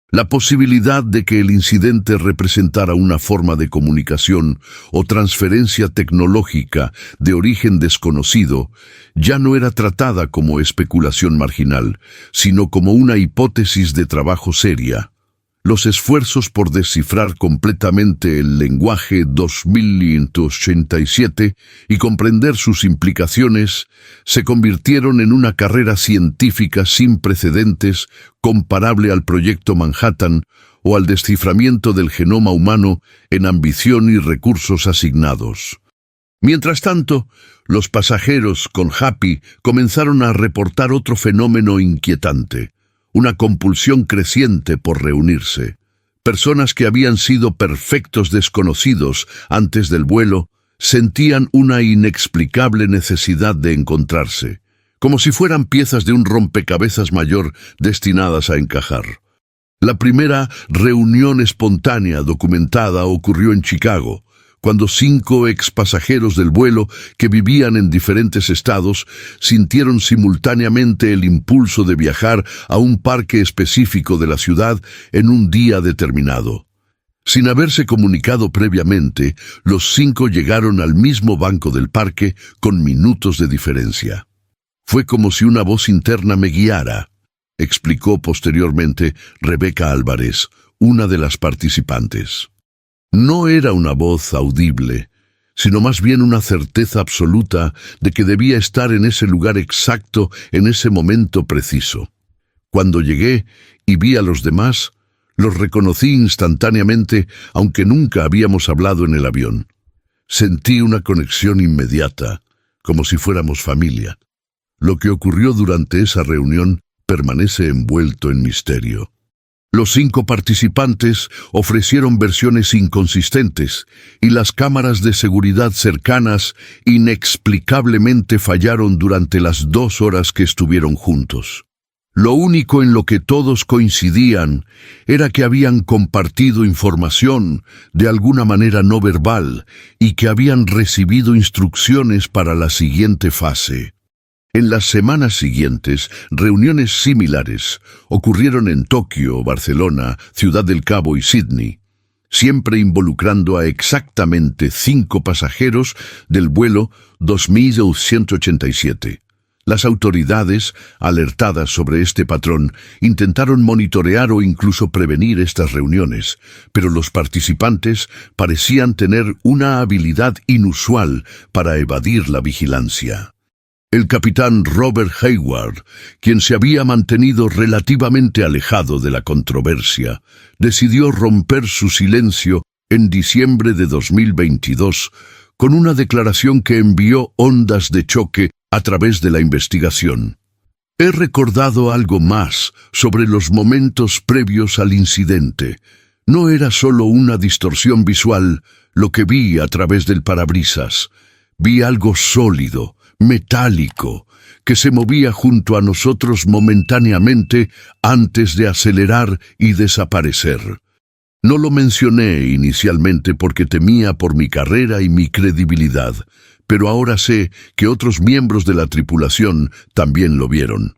La posibilidad de que el incidente representara una forma de comunicación o transferencia tecnológica de origen desconocido ya no era tratada como especulación marginal, sino como una hipótesis de trabajo seria. Los esfuerzos por descifrar completamente el lenguaje 2087 y comprender sus implicaciones se convirtieron en una carrera científica sin precedentes comparable al Proyecto Manhattan o al desciframiento del genoma humano en ambición y recursos asignados. Mientras tanto, los pasajeros con HAPI comenzaron a reportar otro fenómeno inquietante: una compulsión creciente por reunirse. Personas que habían sido perfectos desconocidos antes del vuelo sentían una inexplicable necesidad de encontrarse, como si fueran piezas de un rompecabezas mayor destinadas a encajar. La primera reunión espontánea documentada ocurrió en Chicago, cuando 5 expasajeros del vuelo que vivían en diferentes estados sintieron simultáneamente el impulso de viajar a un parque específico de la ciudad en un día determinado. Sin haberse comunicado previamente, los 5 llegaron al mismo banco del parque con minutos de diferencia. Fue como si una voz interna me guiara, explicó posteriormente Rebeca Álvarez, una de las participantes. No era una voz audible, sino más bien una certeza absoluta de que debía estar en ese lugar exacto en ese momento preciso. Cuando llegué y vi a los demás, los reconocí instantáneamente, aunque nunca habíamos hablado en el avión. Sentí una conexión inmediata, como si fuéramos familia. Lo que ocurrió durante esa reunión permanece envuelto en misterio. Los 5 participantes ofrecieron versiones inconsistentes y las cámaras de seguridad cercanas inexplicablemente fallaron durante las 2 horas que estuvieron juntos. Lo único en lo que todos coincidían era que habían compartido información de alguna manera no verbal y que habían recibido instrucciones para la siguiente fase. En las semanas siguientes, reuniones similares ocurrieron en Tokio, Barcelona, Ciudad del Cabo y Sydney, siempre involucrando a exactamente 5 pasajeros del vuelo 2187. Las autoridades, alertadas sobre este patrón, intentaron monitorear o incluso prevenir estas reuniones, pero los participantes parecían tener una habilidad inusual para evadir la vigilancia. El capitán Robert Hayward, quien se había mantenido relativamente alejado de la controversia, decidió romper su silencio en diciembre de 2022 con una declaración que envió ondas de choque a través de la investigación. He recordado algo más sobre los momentos previos al incidente. No era solo una distorsión visual lo que vi a través del parabrisas. Vi algo sólido, metálico, que se movía junto a nosotros momentáneamente antes de acelerar y desaparecer. No lo mencioné inicialmente porque temía por mi carrera y mi credibilidad, pero ahora sé que otros miembros de la tripulación también lo vieron.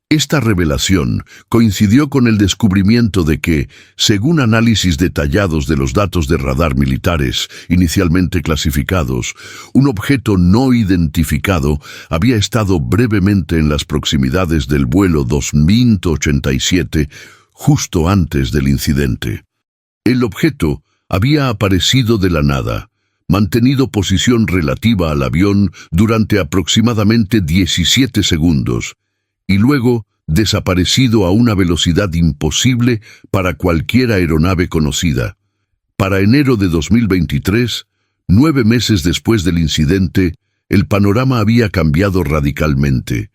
Esta revelación coincidió con el descubrimiento de que, según análisis detallados de los datos de radar militares inicialmente clasificados, un objeto no identificado había estado brevemente en las proximidades del vuelo 2087 justo antes del incidente. El objeto había aparecido de la nada, mantenido posición relativa al avión durante aproximadamente 17 segundos, y luego desaparecido a una velocidad imposible para cualquier aeronave conocida. Para enero de 2023, 9 meses después del incidente, el panorama había cambiado radicalmente.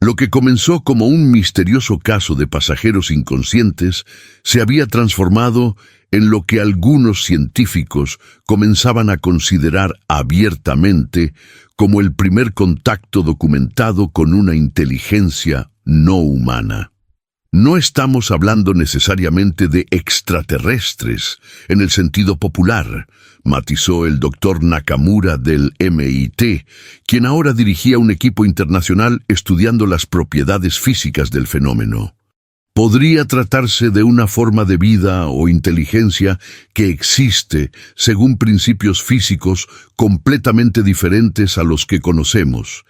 Lo que comenzó como un misterioso caso de pasajeros inconscientes se había transformado en lo que algunos científicos comenzaban a considerar abiertamente como el primer contacto documentado con una inteligencia no humana. No estamos hablando necesariamente de extraterrestres en el sentido popular, matizó el doctor Nakamura del MIT, quien ahora dirigía un equipo internacional estudiando las propiedades físicas del fenómeno. Podría tratarse de una forma de vida o inteligencia que existe según principios físicos completamente diferentes a los que conocemos,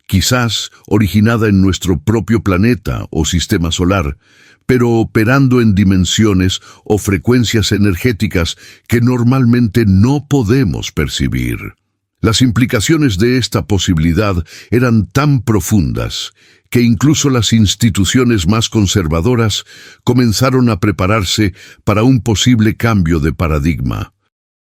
quizás originada en nuestro propio planeta o sistema solar, pero operando en dimensiones o frecuencias energéticas que normalmente no podemos percibir. Las implicaciones de esta posibilidad eran tan profundas que incluso las instituciones más conservadoras comenzaron a prepararse para un posible cambio de paradigma.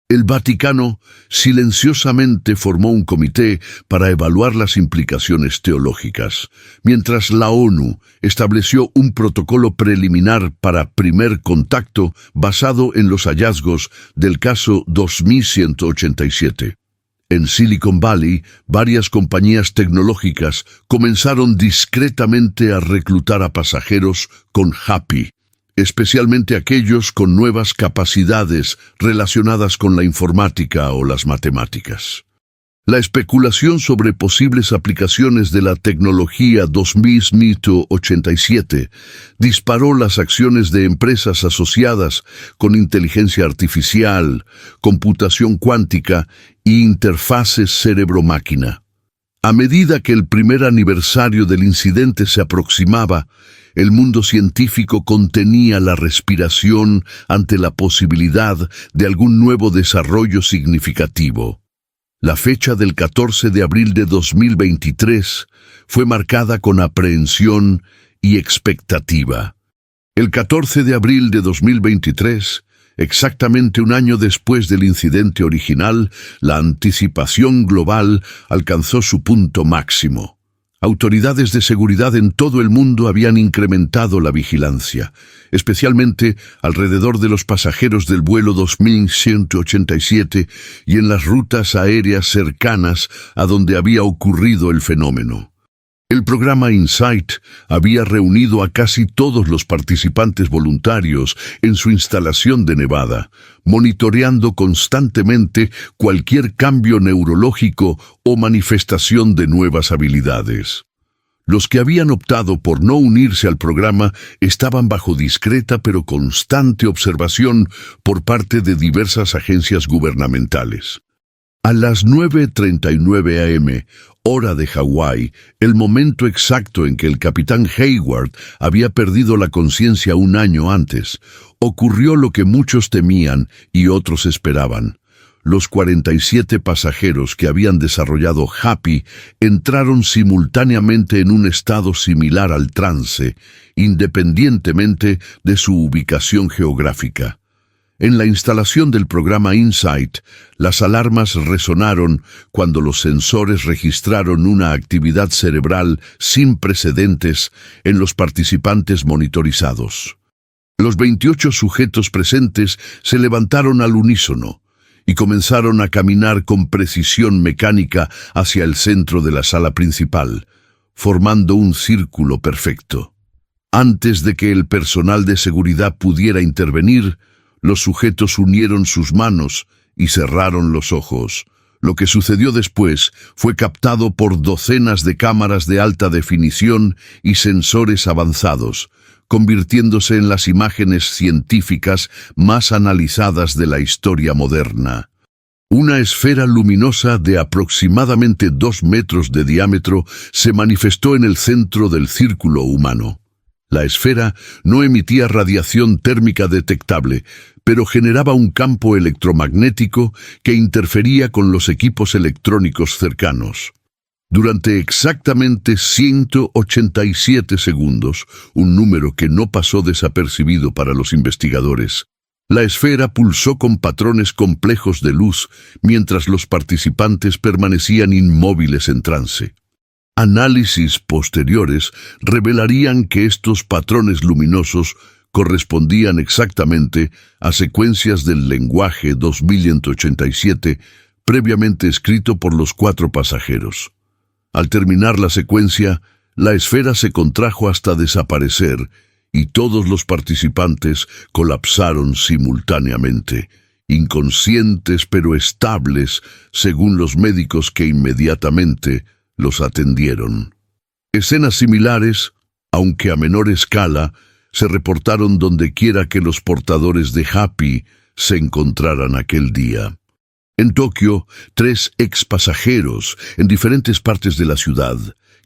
El Vaticano silenciosamente formó un comité para evaluar las implicaciones teológicas, mientras la ONU estableció un protocolo preliminar para primer contacto basado en los hallazgos del caso 2187. En Silicon Valley, varias compañías tecnológicas comenzaron discretamente a reclutar a pasajeros con HAPI, especialmente aquellos con nuevas capacidades relacionadas con la informática o las matemáticas. La especulación sobre posibles aplicaciones de la tecnología 2187 disparó las acciones de empresas asociadas con inteligencia artificial, computación cuántica e interfaces cerebro-máquina. A medida que el primer aniversario del incidente se aproximaba, el mundo científico contenía la respiración ante la posibilidad de algún nuevo desarrollo significativo. La fecha del 14 de abril de 2023 fue marcada con aprehensión y expectativa. El 14 de abril de 2023, exactamente un año después del incidente original, la anticipación global alcanzó su punto máximo. Autoridades de seguridad en todo el mundo habían incrementado la vigilancia, especialmente alrededor de los pasajeros del vuelo 2187 y en las rutas aéreas cercanas a donde había ocurrido el fenómeno. El programa InSight había reunido a casi todos los participantes voluntarios en su instalación de Nevada, monitoreando constantemente cualquier cambio neurológico o manifestación de nuevas habilidades. Los que habían optado por no unirse al programa estaban bajo discreta pero constante observación por parte de diversas agencias gubernamentales. A las 9:39 a.m., hora de Hawái, el momento exacto en que el capitán Hayward había perdido la conciencia un año antes, ocurrió lo que muchos temían y otros esperaban. Los 47 pasajeros que habían desarrollado Happy entraron simultáneamente en un estado similar al trance, independientemente de su ubicación geográfica. En la instalación del programa InSight, las alarmas resonaron cuando los sensores registraron una actividad cerebral sin precedentes en los participantes monitorizados. Los 28 sujetos presentes se levantaron al unísono y comenzaron a caminar con precisión mecánica hacia el centro de la sala principal, formando un círculo perfecto. Antes de que el personal de seguridad pudiera intervenir, los sujetos unieron sus manos y cerraron los ojos. Lo que sucedió después fue captado por docenas de cámaras de alta definición y sensores avanzados, convirtiéndose en las imágenes científicas más analizadas de la historia moderna. Una esfera luminosa de aproximadamente 2 metros de diámetro se manifestó en el centro del círculo humano. La esfera no emitía radiación térmica detectable, pero generaba un campo electromagnético que interfería con los equipos electrónicos cercanos. Durante exactamente 187 segundos, un número que no pasó desapercibido para los investigadores, la esfera pulsó con patrones complejos de luz mientras los participantes permanecían inmóviles en trance. Análisis posteriores revelarían que estos patrones luminosos correspondían exactamente a secuencias del lenguaje 2187 previamente escrito por los 4 pasajeros. Al terminar la secuencia, la esfera se contrajo hasta desaparecer y todos los participantes colapsaron simultáneamente, inconscientes pero estables, según los médicos que inmediatamente los atendieron. Escenas similares, aunque a menor escala, se reportaron dondequiera que los portadores de Happy se encontraran aquel día. En Tokio, 3 expasajeros en diferentes partes de la ciudad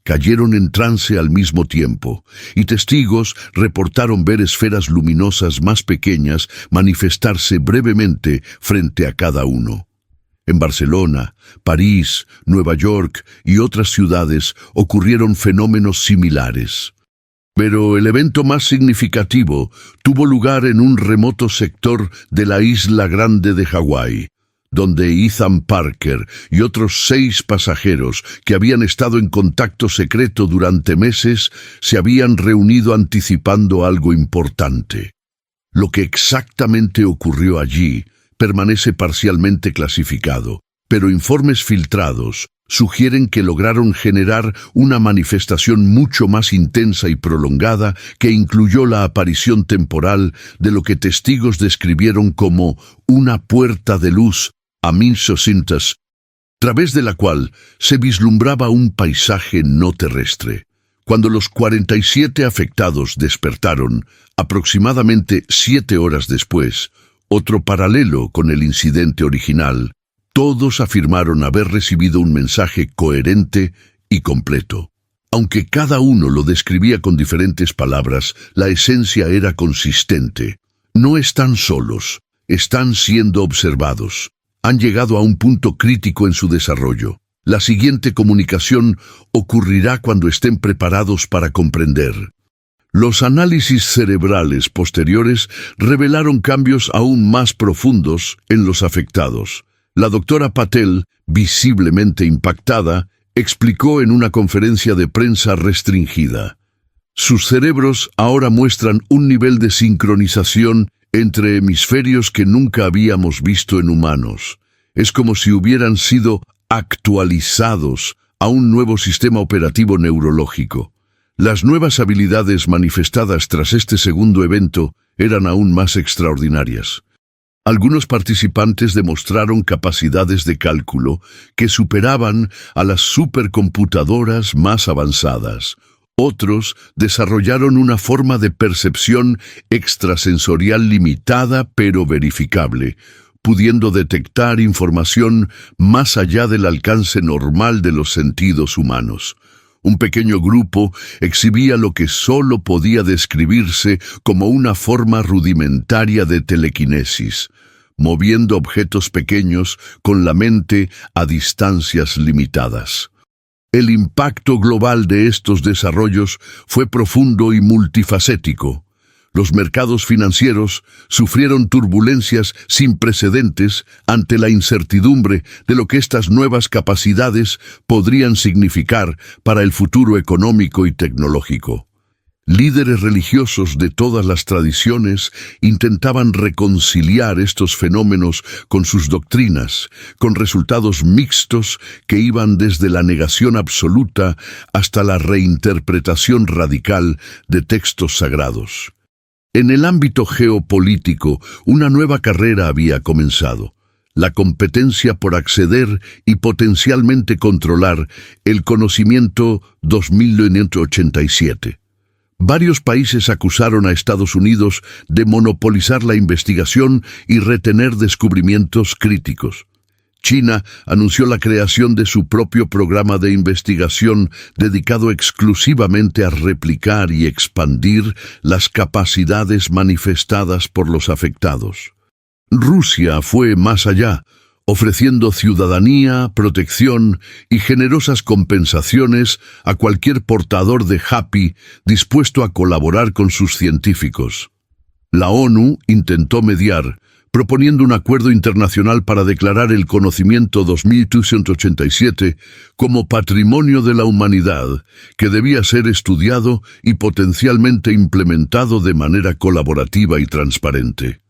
cayeron en trance al mismo tiempo, y testigos reportaron ver esferas luminosas más pequeñas manifestarse brevemente frente a cada uno. En Barcelona, París, Nueva York y otras ciudades ocurrieron fenómenos similares. Pero el evento más significativo tuvo lugar en un remoto sector de la Isla Grande de Hawái, donde Ethan Parker y otros 6 pasajeros que habían estado en contacto secreto durante meses se habían reunido anticipando algo importante. Lo que exactamente ocurrió allí permanece parcialmente clasificado, pero informes filtrados sugieren que lograron generar una manifestación mucho más intensa y prolongada que incluyó la aparición temporal de lo que testigos describieron como una puerta de luz a través de la cual se vislumbraba un paisaje no terrestre. Cuando los 47 afectados despertaron, aproximadamente 7 horas después, otro paralelo con el incidente original, todos afirmaron haber recibido un mensaje coherente y completo. Aunque cada uno lo describía con diferentes palabras, la esencia era consistente. No están solos, están siendo observados. Han llegado a un punto crítico en su desarrollo. La siguiente comunicación ocurrirá cuando estén preparados para comprender. Los análisis cerebrales posteriores revelaron cambios aún más profundos en los afectados. La doctora Patel, visiblemente impactada, explicó en una conferencia de prensa restringida: sus cerebros ahora muestran un nivel de sincronización entre hemisferios que nunca habíamos visto en humanos. Es como si hubieran sido actualizados a un nuevo sistema operativo neurológico. Las nuevas habilidades manifestadas tras este segundo evento eran aún más extraordinarias. Algunos participantes demostraron capacidades de cálculo que superaban a las supercomputadoras más avanzadas. Otros desarrollaron una forma de percepción extrasensorial limitada pero verificable, pudiendo detectar información más allá del alcance normal de los sentidos humanos. Un pequeño grupo exhibía lo que solo podía describirse como una forma rudimentaria de telequinesis, moviendo objetos pequeños con la mente a distancias limitadas. El impacto global de estos desarrollos fue profundo y multifacético. Los mercados financieros sufrieron turbulencias sin precedentes ante la incertidumbre de lo que estas nuevas capacidades podrían significar para el futuro económico y tecnológico. Líderes religiosos de todas las tradiciones intentaban reconciliar estos fenómenos con sus doctrinas, con resultados mixtos que iban desde la negación absoluta hasta la reinterpretación radical de textos sagrados. En el ámbito geopolítico, una nueva carrera había comenzado: la competencia por acceder y potencialmente controlar el conocimiento 2987. Varios países acusaron a Estados Unidos de monopolizar la investigación y retener descubrimientos críticos. China anunció la creación de su propio programa de investigación dedicado exclusivamente a replicar y expandir las capacidades manifestadas por los afectados. Rusia fue más allá, ofreciendo ciudadanía, protección y generosas compensaciones a cualquier portador de HAPI dispuesto a colaborar con sus científicos. La ONU intentó mediar, proponiendo un acuerdo internacional para declarar el conocimiento 2287 como patrimonio de la humanidad, que debía ser estudiado y potencialmente implementado de manera colaborativa y transparente.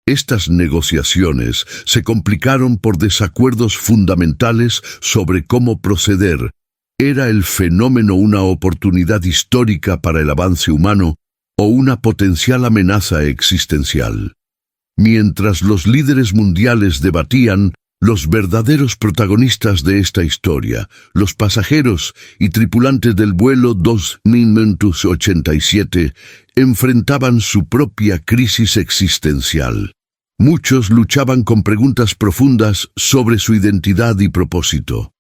Estas negociaciones se complicaron por desacuerdos fundamentales sobre cómo proceder. ¿Era el fenómeno una oportunidad histórica para el avance humano o una potencial amenaza existencial? Mientras los líderes mundiales debatían, los verdaderos protagonistas de esta historia, los pasajeros y tripulantes del vuelo 2987, enfrentaban su propia crisis existencial. Muchos luchaban con preguntas profundas sobre su identidad y propósito.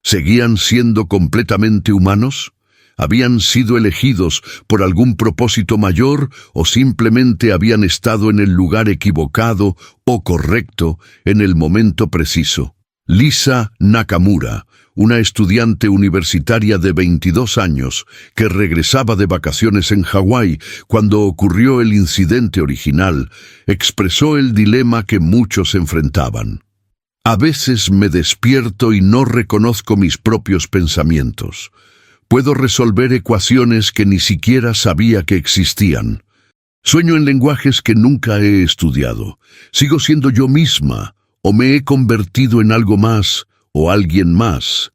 ¿Seguían siendo completamente humanos? ¿Habían sido elegidos por algún propósito mayor o simplemente habían estado en el lugar equivocado o correcto en el momento preciso? Lisa Nakamura, una estudiante universitaria de 22 años que regresaba de vacaciones en Hawái cuando ocurrió el incidente original, expresó el dilema que muchos enfrentaban. A veces me despierto y no reconozco mis propios pensamientos. Puedo resolver ecuaciones que ni siquiera sabía que existían. Sueño en lenguajes que nunca he estudiado. Sigo siendo yo misma, o me he convertido en algo más, o alguien más.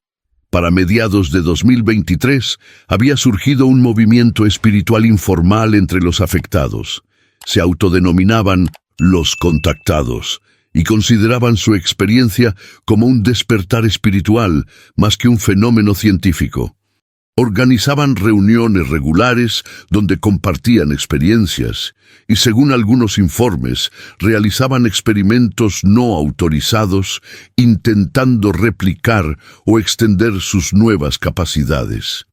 Para mediados de 2023, había surgido un movimiento espiritual informal entre los afectados. Se autodenominaban los contactados y consideraban su experiencia como un despertar espiritual más que un fenómeno científico. Organizaban reuniones regulares donde compartían experiencias y, según algunos informes, realizaban experimentos no autorizados intentando replicar o extender sus nuevas capacidades.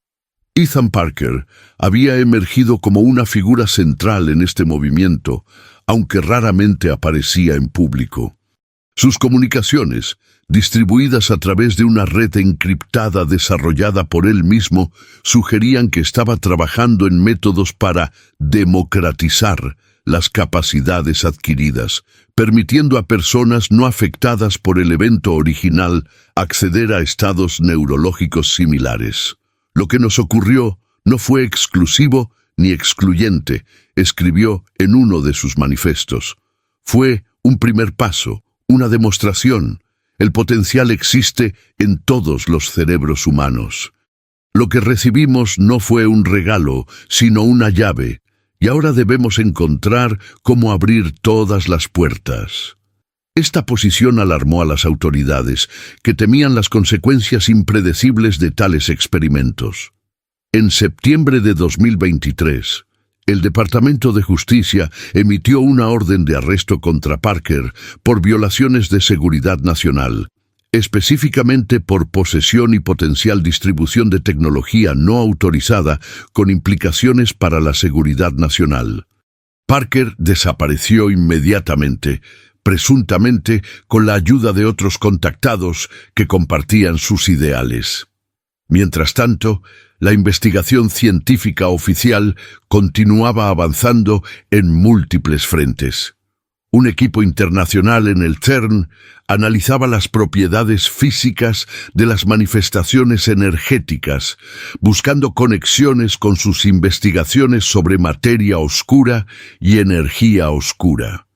Ethan Parker había emergido como una figura central en este movimiento, aunque raramente aparecía en público. Sus comunicaciones, distribuidas a través de una red encriptada desarrollada por él mismo, sugerían que estaba trabajando en métodos para democratizar las capacidades adquiridas, permitiendo a personas no afectadas por el evento original acceder a estados neurológicos similares. Lo que nos ocurrió no fue exclusivo ni excluyente, escribió en uno de sus manifiestos. Fue un primer paso, una demostración. El potencial existe en todos los cerebros humanos. Lo que recibimos no fue un regalo, sino una llave, y ahora debemos encontrar cómo abrir todas las puertas. Esta posición alarmó a las autoridades, que temían las consecuencias impredecibles de tales experimentos. En septiembre de 2023, El Departamento de Justicia emitió una orden de arresto contra Parker por violaciones de seguridad nacional, específicamente por posesión y potencial distribución de tecnología no autorizada con implicaciones para la seguridad nacional. Parker desapareció inmediatamente, presuntamente con la ayuda de otros contactados que compartían sus ideales. Mientras tanto, la investigación científica oficial continuaba avanzando en múltiples frentes. Un equipo internacional en el CERN analizaba las propiedades físicas de las manifestaciones energéticas, buscando conexiones con sus investigaciones sobre materia oscura y energía oscura.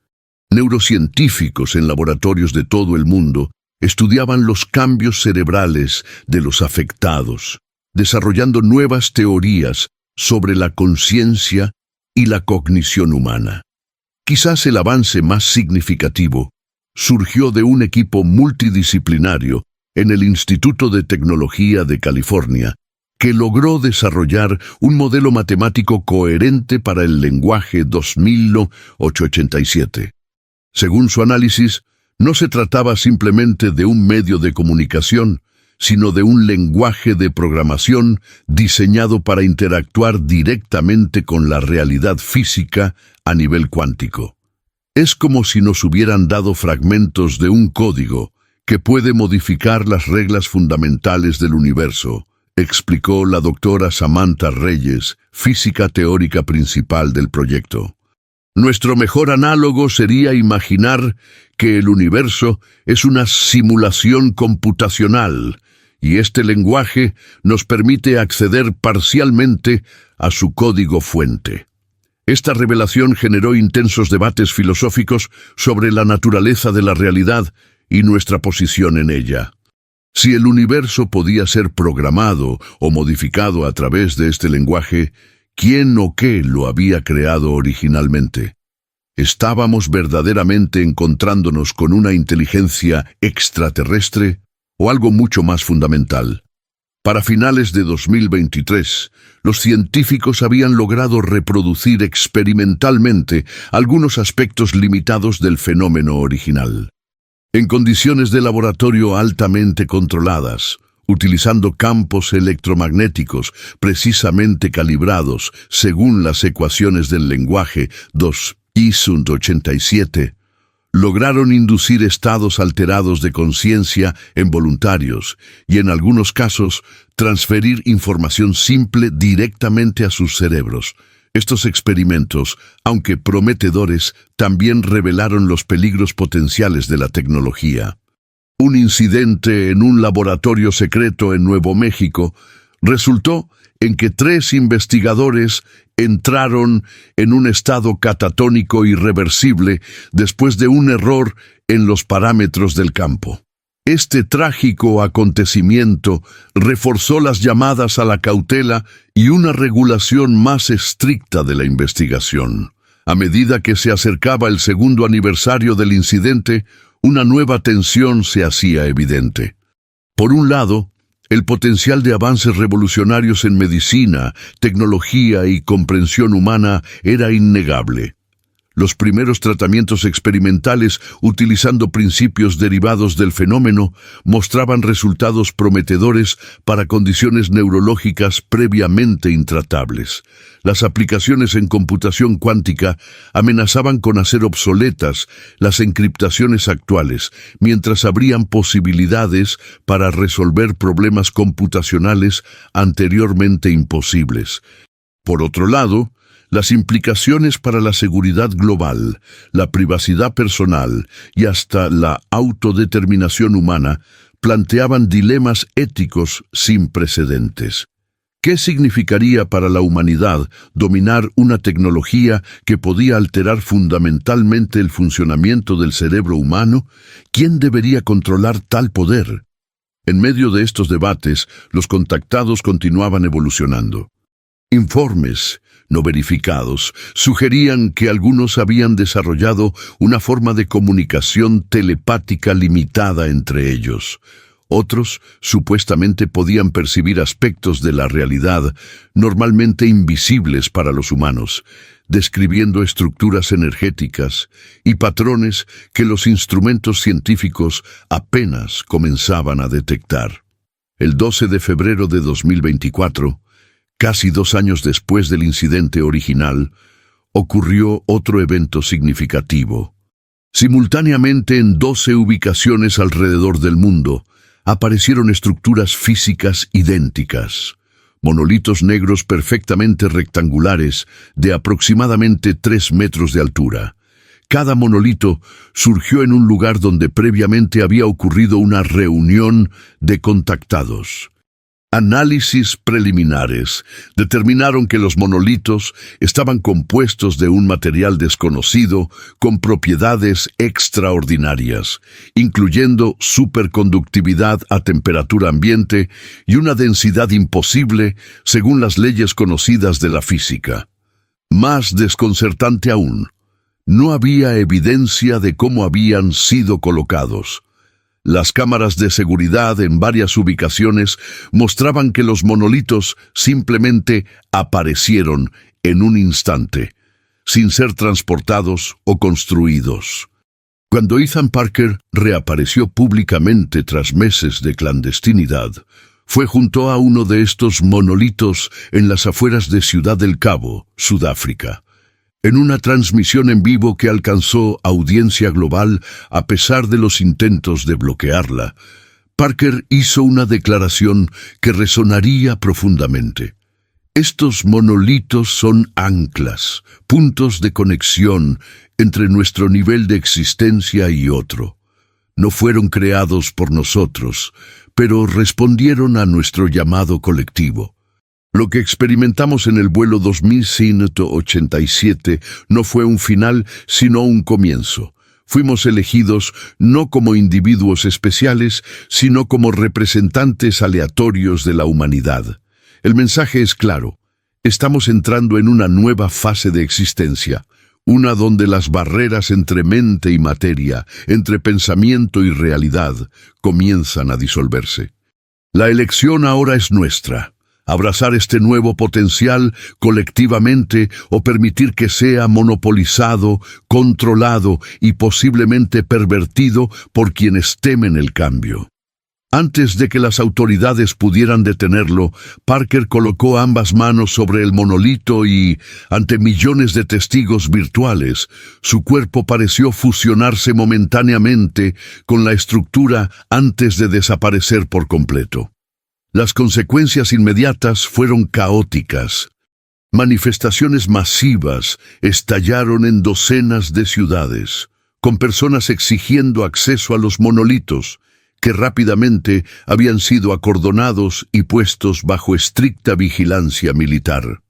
Neurocientíficos en laboratorios de todo el mundo estudiaban los cambios cerebrales de los afectados, desarrollando nuevas teorías sobre la conciencia y la cognición humana. Quizás el avance más significativo surgió de un equipo multidisciplinario en el Instituto de Tecnología de California, que logró desarrollar un modelo matemático coherente para el lenguaje 2887. Según su análisis, no se trataba simplemente de un medio de comunicación, sino de un lenguaje de programación diseñado para interactuar directamente con la realidad física a nivel cuántico. Es como si nos hubieran dado fragmentos de un código que puede modificar las reglas fundamentales del universo, explicó la doctora Samantha Reyes, física teórica principal del proyecto. Nuestro mejor análogo sería imaginar que el universo es una simulación computacional, y este lenguaje nos permite acceder parcialmente a su código fuente. Esta revelación generó intensos debates filosóficos sobre la naturaleza de la realidad y nuestra posición en ella. Si el universo podía ser programado o modificado a través de este lenguaje, ¿quién o qué lo había creado originalmente? ¿Estábamos verdaderamente encontrándonos con una inteligencia extraterrestre o algo mucho más fundamental? Para finales de 2023, los científicos habían logrado reproducir experimentalmente algunos aspectos limitados del fenómeno original. En condiciones de laboratorio altamente controladas, utilizando campos electromagnéticos precisamente calibrados según las ecuaciones del lenguaje 2887, lograron inducir estados alterados de conciencia en voluntarios y, en algunos casos, transferir información simple directamente a sus cerebros. Estos experimentos, aunque prometedores, también revelaron los peligros potenciales de la tecnología. Un incidente en un laboratorio secreto en Nuevo México resultó en que 3 investigadores entraron en un estado catatónico irreversible después de un error en los parámetros del campo. Este trágico acontecimiento reforzó las llamadas a la cautela y una regulación más estricta de la investigación. A medida que se acercaba el segundo aniversario del incidente, una nueva tensión se hacía evidente. Por un lado, el potencial de avances revolucionarios en medicina, tecnología y comprensión humana era innegable. Los primeros tratamientos experimentales utilizando principios derivados del fenómeno mostraban resultados prometedores para condiciones neurológicas previamente intratables. Las aplicaciones en computación cuántica amenazaban con hacer obsoletas las encriptaciones actuales, mientras abrían posibilidades para resolver problemas computacionales anteriormente imposibles. Por otro lado, las implicaciones para la seguridad global, la privacidad personal y hasta la autodeterminación humana planteaban dilemas éticos sin precedentes. ¿Qué significaría para la humanidad dominar una tecnología que podía alterar fundamentalmente el funcionamiento del cerebro humano? ¿Quién debería controlar tal poder? En medio de estos debates, los contactados continuaban evolucionando. Informes no verificados sugerían que algunos habían desarrollado una forma de comunicación telepática limitada entre ellos. Otros supuestamente podían percibir aspectos de la realidad normalmente invisibles para los humanos, describiendo estructuras energéticas y patrones que los instrumentos científicos apenas comenzaban a detectar. El 12 de febrero de 2024, casi 2 años después del incidente original, ocurrió otro evento significativo. Simultáneamente en 12 ubicaciones alrededor del mundo, aparecieron estructuras físicas idénticas, monolitos negros perfectamente rectangulares de aproximadamente 3 metros de altura. Cada monolito surgió en un lugar donde previamente había ocurrido una reunión de contactados. Análisis preliminares determinaron que los monolitos estaban compuestos de un material desconocido con propiedades extraordinarias, incluyendo superconductividad a temperatura ambiente y una densidad imposible según las leyes conocidas de la física. Más desconcertante aún, no había evidencia de cómo habían sido colocados. Las cámaras de seguridad en varias ubicaciones mostraban que los monolitos simplemente aparecieron en un instante, sin ser transportados o construidos. Cuando Ethan Parker reapareció públicamente tras meses de clandestinidad, fue junto a uno de estos monolitos en las afueras de Ciudad del Cabo, Sudáfrica. En una transmisión en vivo que alcanzó audiencia global a pesar de los intentos de bloquearla, Parker hizo una declaración que resonaría profundamente. Estos monolitos son anclas, puntos de conexión entre nuestro nivel de existencia y otro. No fueron creados por nosotros, pero respondieron a nuestro llamado colectivo. Lo que experimentamos en el vuelo 2187 no fue un final, sino un comienzo. Fuimos elegidos no como individuos especiales, sino como representantes aleatorios de la humanidad. El mensaje es claro. Estamos entrando en una nueva fase de existencia, una donde las barreras entre mente y materia, entre pensamiento y realidad, comienzan a disolverse. La elección ahora es nuestra. Abrazar este nuevo potencial colectivamente o permitir que sea monopolizado, controlado y posiblemente pervertido por quienes temen el cambio. Antes de que las autoridades pudieran detenerlo, Parker colocó ambas manos sobre el monolito y, ante millones de testigos virtuales, su cuerpo pareció fusionarse momentáneamente con la estructura antes de desaparecer por completo. Las consecuencias inmediatas fueron caóticas. Manifestaciones masivas estallaron en docenas de ciudades, con personas exigiendo acceso a los monolitos, que rápidamente habían sido acordonados y puestos bajo estricta vigilancia militar.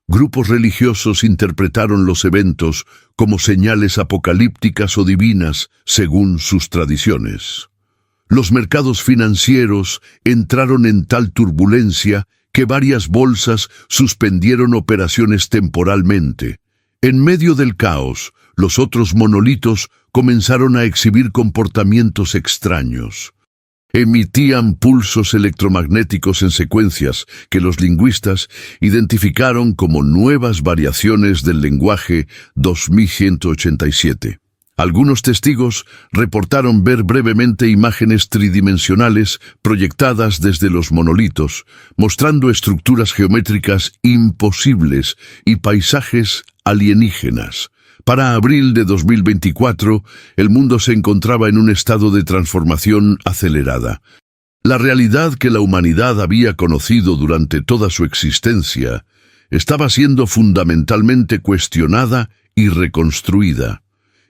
Grupos religiosos interpretaron los eventos como señales apocalípticas o divinas según sus tradiciones. Los mercados financieros entraron en tal turbulencia que varias bolsas suspendieron operaciones temporalmente. En medio del caos, los otros monolitos comenzaron a exhibir comportamientos extraños. Emitían pulsos electromagnéticos en secuencias que los lingüistas identificaron como nuevas variaciones del lenguaje 2187. Algunos testigos reportaron ver brevemente imágenes tridimensionales proyectadas desde los monolitos, mostrando estructuras geométricas imposibles y paisajes alienígenas. Para abril de 2024, el mundo se encontraba en un estado de transformación acelerada. La realidad que la humanidad había conocido durante toda su existencia estaba siendo fundamentalmente cuestionada y reconstruida.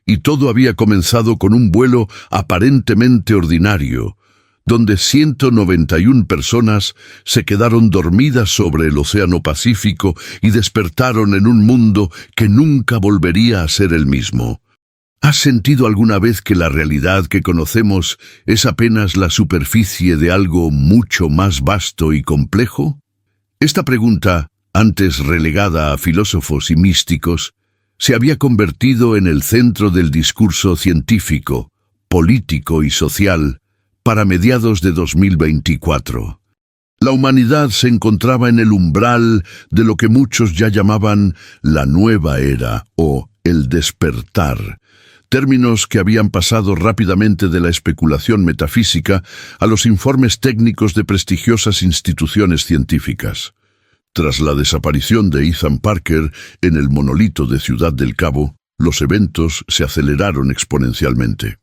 Y todo había comenzado con un vuelo aparentemente ordinario, donde 191 personas se quedaron dormidas sobre el Océano Pacífico y despertaron en un mundo que nunca volvería a ser el mismo. ¿Has sentido alguna vez que la realidad que conocemos es apenas la superficie de algo mucho más vasto y complejo? Esta pregunta, antes relegada a filósofos y místicos, se había convertido en el centro del discurso científico, político y social, para mediados de 2024. La humanidad se encontraba en el umbral de lo que muchos ya llamaban la nueva era o el despertar, términos que habían pasado rápidamente de la especulación metafísica a los informes técnicos de prestigiosas instituciones científicas. Tras la desaparición de Ethan Parker en el monolito de Ciudad del Cabo, los eventos se aceleraron exponencialmente.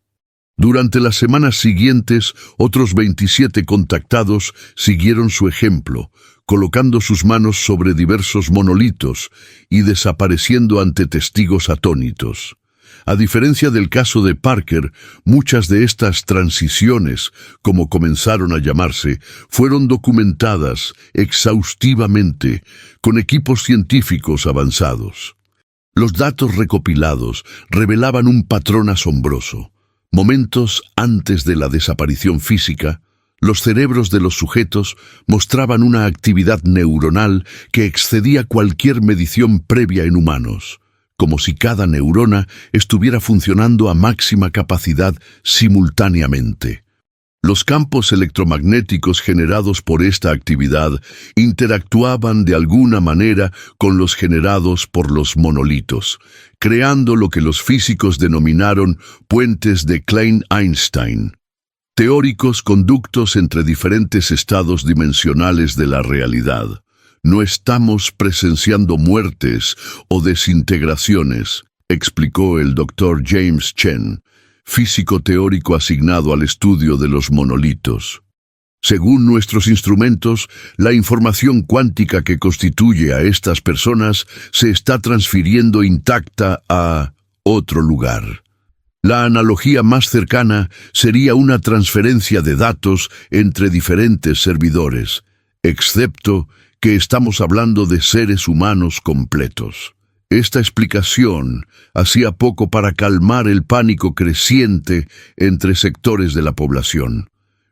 Durante las semanas siguientes, otros 27 contactados siguieron su ejemplo, colocando sus manos sobre diversos monolitos y desapareciendo ante testigos atónitos. A diferencia del caso de Parker, muchas de estas transiciones, como comenzaron a llamarse, fueron documentadas exhaustivamente con equipos científicos avanzados. Los datos recopilados revelaban un patrón asombroso. Momentos antes de la desaparición física, los cerebros de los sujetos mostraban una actividad neuronal que excedía cualquier medición previa en humanos, como si cada neurona estuviera funcionando a máxima capacidad simultáneamente. Los campos electromagnéticos generados por esta actividad interactuaban de alguna manera con los generados por los monolitos, creando lo que los físicos denominaron puentes de Klein-Einstein, teóricos conductos entre diferentes estados dimensionales de la realidad. No estamos presenciando muertes o desintegraciones, explicó el Dr. James Chen, físico teórico asignado al estudio de los monolitos. Según nuestros instrumentos, la información cuántica que constituye a estas personas se está transfiriendo intacta a otro lugar. La analogía más cercana sería una transferencia de datos entre diferentes servidores, excepto que estamos hablando de seres humanos completos. Esta explicación hacía poco para calmar el pánico creciente entre sectores de la población.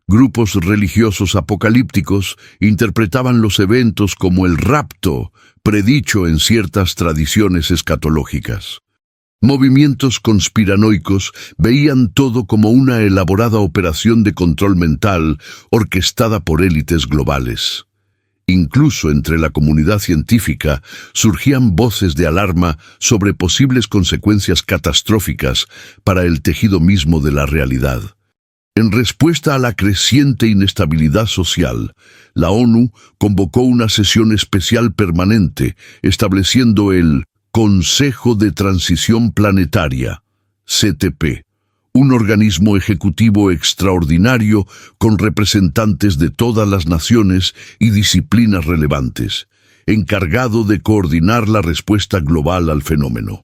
Grupos religiosos apocalípticos interpretaban los eventos como el rapto predicho en ciertas tradiciones escatológicas. Movimientos conspiranoicos veían todo como una elaborada operación de control mental orquestada por élites globales. Incluso entre la comunidad científica surgían voces de alarma sobre posibles consecuencias catastróficas para el tejido mismo de la realidad. En respuesta a la creciente inestabilidad social, la ONU convocó una sesión especial permanente, estableciendo el Consejo de Transición Planetaria, CTP, un organismo ejecutivo extraordinario con representantes de todas las naciones y disciplinas relevantes, encargado de coordinar la respuesta global al fenómeno.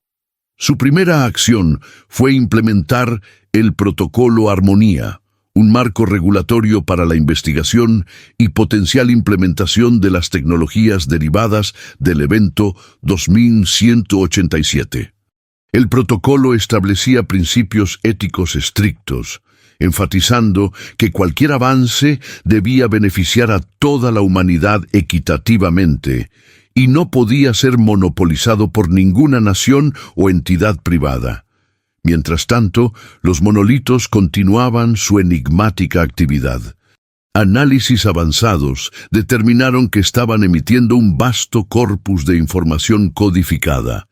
Su primera acción fue implementar el Protocolo Armonía, un marco regulatorio para la investigación y potencial implementación de las tecnologías derivadas del evento 2187. El protocolo establecía principios éticos estrictos, enfatizando que cualquier avance debía beneficiar a toda la humanidad equitativamente y no podía ser monopolizado por ninguna nación o entidad privada. Mientras tanto, los monolitos continuaban su enigmática actividad. Análisis avanzados determinaron que estaban emitiendo un vasto corpus de información codificada,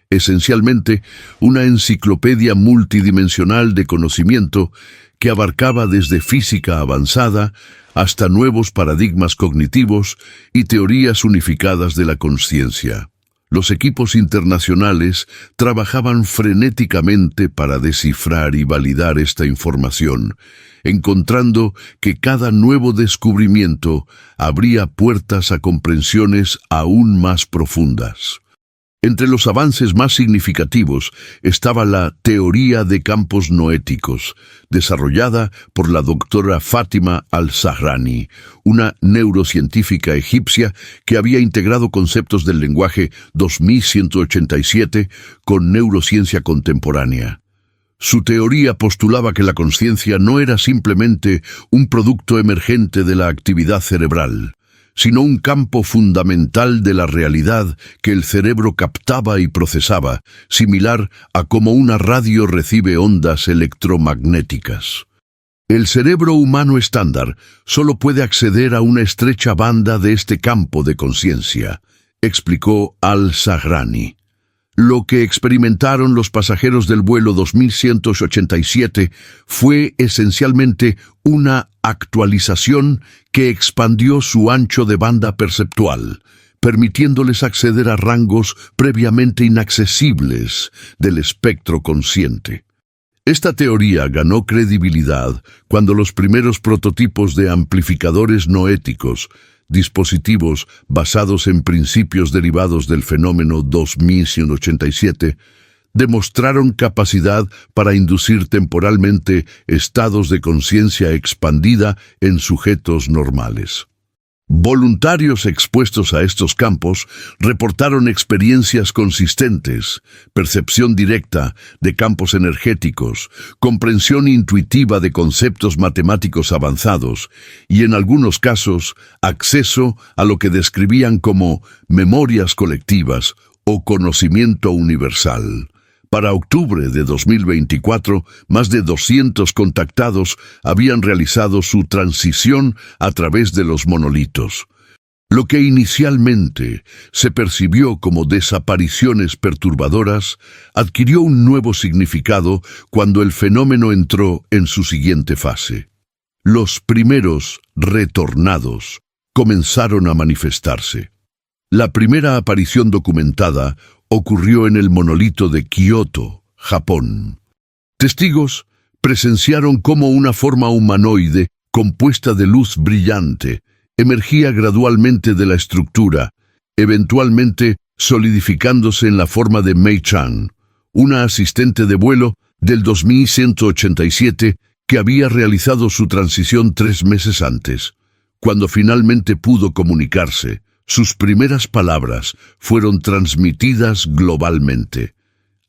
esencialmente una enciclopedia multidimensional de conocimiento que abarcaba desde física avanzada hasta nuevos paradigmas cognitivos y teorías unificadas de la conciencia. Los equipos internacionales trabajaban frenéticamente para descifrar y validar esta información, encontrando que cada nuevo descubrimiento abría puertas a comprensiones aún más profundas. Entre los avances más significativos estaba la teoría de campos noéticos, desarrollada por la doctora Fátima Al-Zahrani, una neurocientífica egipcia que había integrado conceptos del lenguaje 2187 con neurociencia contemporánea. Su teoría postulaba que la conciencia no era simplemente un producto emergente de la actividad cerebral, sino un campo fundamental de la realidad que el cerebro captaba y procesaba, similar a cómo una radio recibe ondas electromagnéticas. El cerebro humano estándar solo puede acceder a una estrecha banda de este campo de conciencia, explicó Al-Zahrani. Lo que experimentaron los pasajeros del vuelo 2187 fue esencialmente una actualización que expandió su ancho de banda perceptual, permitiéndoles acceder a rangos previamente inaccesibles del espectro consciente. Esta teoría ganó credibilidad cuando los primeros prototipos de amplificadores noéticos, dispositivos basados en principios derivados del fenómeno 2187, demostraron capacidad para inducir temporalmente estados de conciencia expandida en sujetos normales. Voluntarios expuestos a estos campos reportaron experiencias consistentes, percepción directa de campos energéticos, comprensión intuitiva de conceptos matemáticos avanzados y, en algunos casos, acceso a lo que describían como memorias colectivas o conocimiento universal. Para octubre de 2024, más de 200 contactados habían realizado su transición a través de los monolitos. Lo que inicialmente se percibió como desapariciones perturbadoras adquirió un nuevo significado cuando el fenómeno entró en su siguiente fase. Los primeros retornados comenzaron a manifestarse. La primera aparición documentada ocurrió en el monolito de Kioto, Japón. Testigos presenciaron cómo una forma humanoide compuesta de luz brillante emergía gradualmente de la estructura, eventualmente solidificándose en la forma de Mei-chan, una asistente de vuelo del 2187 que había realizado su transición 3 meses antes. Cuando finalmente pudo comunicarse, sus primeras palabras fueron transmitidas globalmente.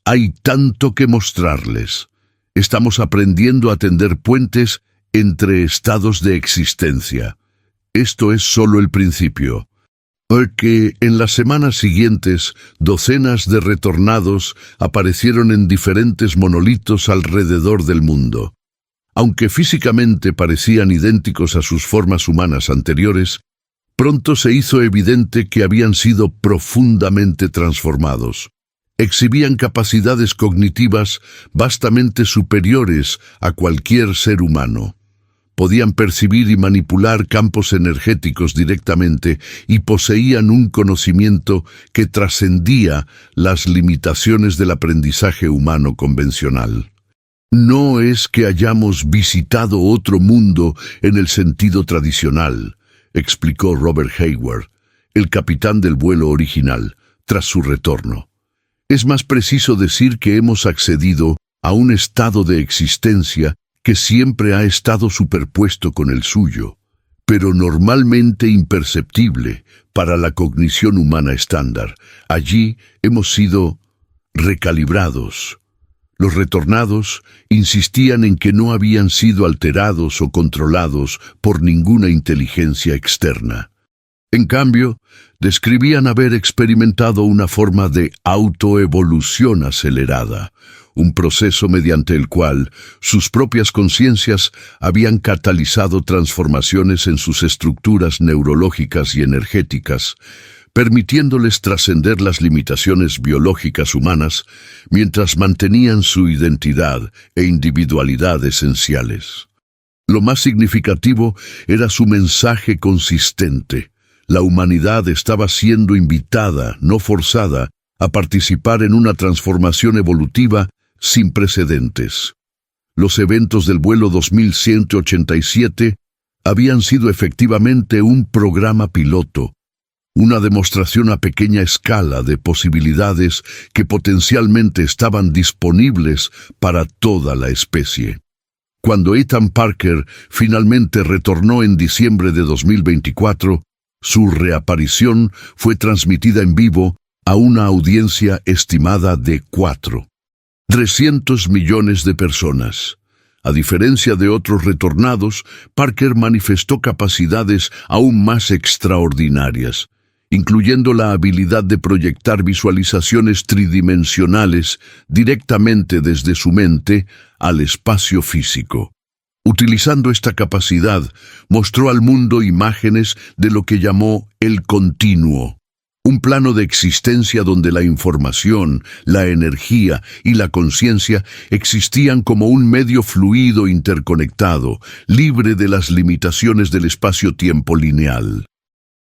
Hay tanto que mostrarles. Estamos aprendiendo a tender puentes entre estados de existencia. Esto es solo el principio. Porque en las semanas siguientes, docenas de retornados aparecieron en diferentes monolitos alrededor del mundo. Aunque físicamente parecían idénticos a sus formas humanas anteriores, pronto se hizo evidente que habían sido profundamente transformados. Exhibían capacidades cognitivas vastamente superiores a cualquier ser humano. Podían percibir y manipular campos energéticos directamente y poseían un conocimiento que trascendía las limitaciones del aprendizaje humano convencional. No es que hayamos visitado otro mundo en el sentido tradicional, explicó Robert Hayward, el capitán del vuelo original, tras su retorno. Es más preciso decir que hemos accedido a un estado de existencia que siempre ha estado superpuesto con el suyo, pero normalmente imperceptible para la cognición humana estándar. Allí hemos sido recalibrados. Los retornados insistían en que no habían sido alterados o controlados por ninguna inteligencia externa. En cambio, describían haber experimentado una forma de autoevolución acelerada, un proceso mediante el cual sus propias conciencias habían catalizado transformaciones en sus estructuras neurológicas y energéticas, permitiéndoles trascender las limitaciones biológicas humanas mientras mantenían su identidad e individualidad esenciales. Lo más significativo era su mensaje consistente. La humanidad estaba siendo invitada, no forzada, a participar en una transformación evolutiva sin precedentes. Los eventos del vuelo 2187 habían sido efectivamente un programa piloto, una demostración a pequeña escala de posibilidades que potencialmente estaban disponibles para toda la especie. Cuando Ethan Parker finalmente retornó en diciembre de 2024, su reaparición fue transmitida en vivo a una audiencia estimada de 300 millones de personas. A diferencia de otros retornados, Parker manifestó capacidades aún más extraordinarias, incluyendo la habilidad de proyectar visualizaciones tridimensionales directamente desde su mente al espacio físico. Utilizando esta capacidad, mostró al mundo imágenes de lo que llamó el continuo, un plano de existencia donde la información, la energía y la conciencia existían como un medio fluido interconectado, libre de las limitaciones del espacio-tiempo lineal.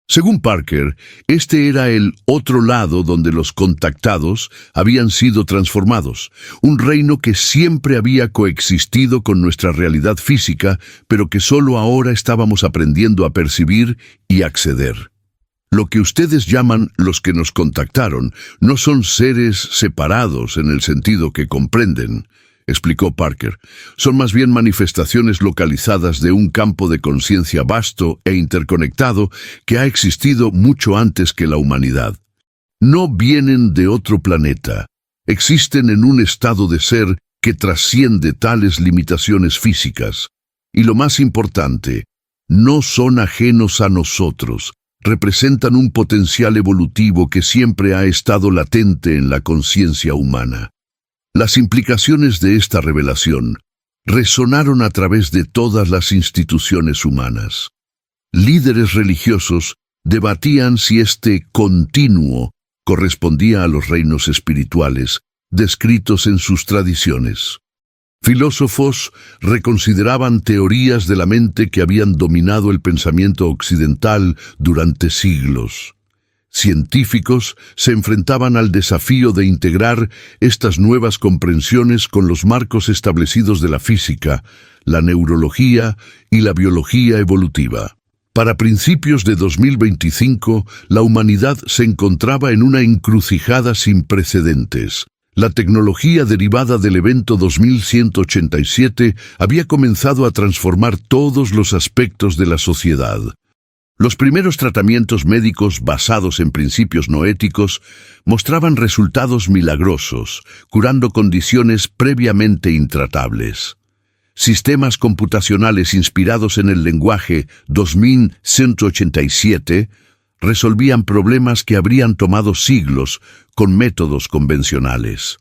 Según Parker, este era el otro lado donde los contactados habían sido transformados, un reino que siempre había coexistido con nuestra realidad física, pero que solo ahora estábamos aprendiendo a percibir y acceder. Lo que ustedes llaman los que nos contactaron no son seres separados en el sentido que comprenden, explicó Parker. Son más bien manifestaciones localizadas de un campo de conciencia vasto e interconectado que ha existido mucho antes que la humanidad. No vienen de otro planeta. Existen en un estado de ser que trasciende tales limitaciones físicas. Y lo más importante, no son ajenos a nosotros. Representan un potencial evolutivo que siempre ha estado latente en la conciencia humana. Las implicaciones de esta revelación resonaron a través de todas las instituciones humanas. Líderes religiosos debatían si este continuo correspondía a los reinos espirituales descritos en sus tradiciones. Filósofos reconsideraban teorías de la mente que habían dominado el pensamiento occidental durante siglos. Científicos se enfrentaban al desafío de integrar estas nuevas comprensiones con los marcos establecidos de la física, la neurología y la biología evolutiva. Para principios de 2025, la humanidad se encontraba en una encrucijada sin precedentes. La tecnología derivada del evento 2187 había comenzado a transformar todos los aspectos de la sociedad. Los primeros tratamientos médicos basados en principios noéticos mostraban resultados milagrosos, curando condiciones previamente intratables. Sistemas computacionales inspirados en el lenguaje 2187 resolvían problemas que habrían tomado siglos con métodos convencionales.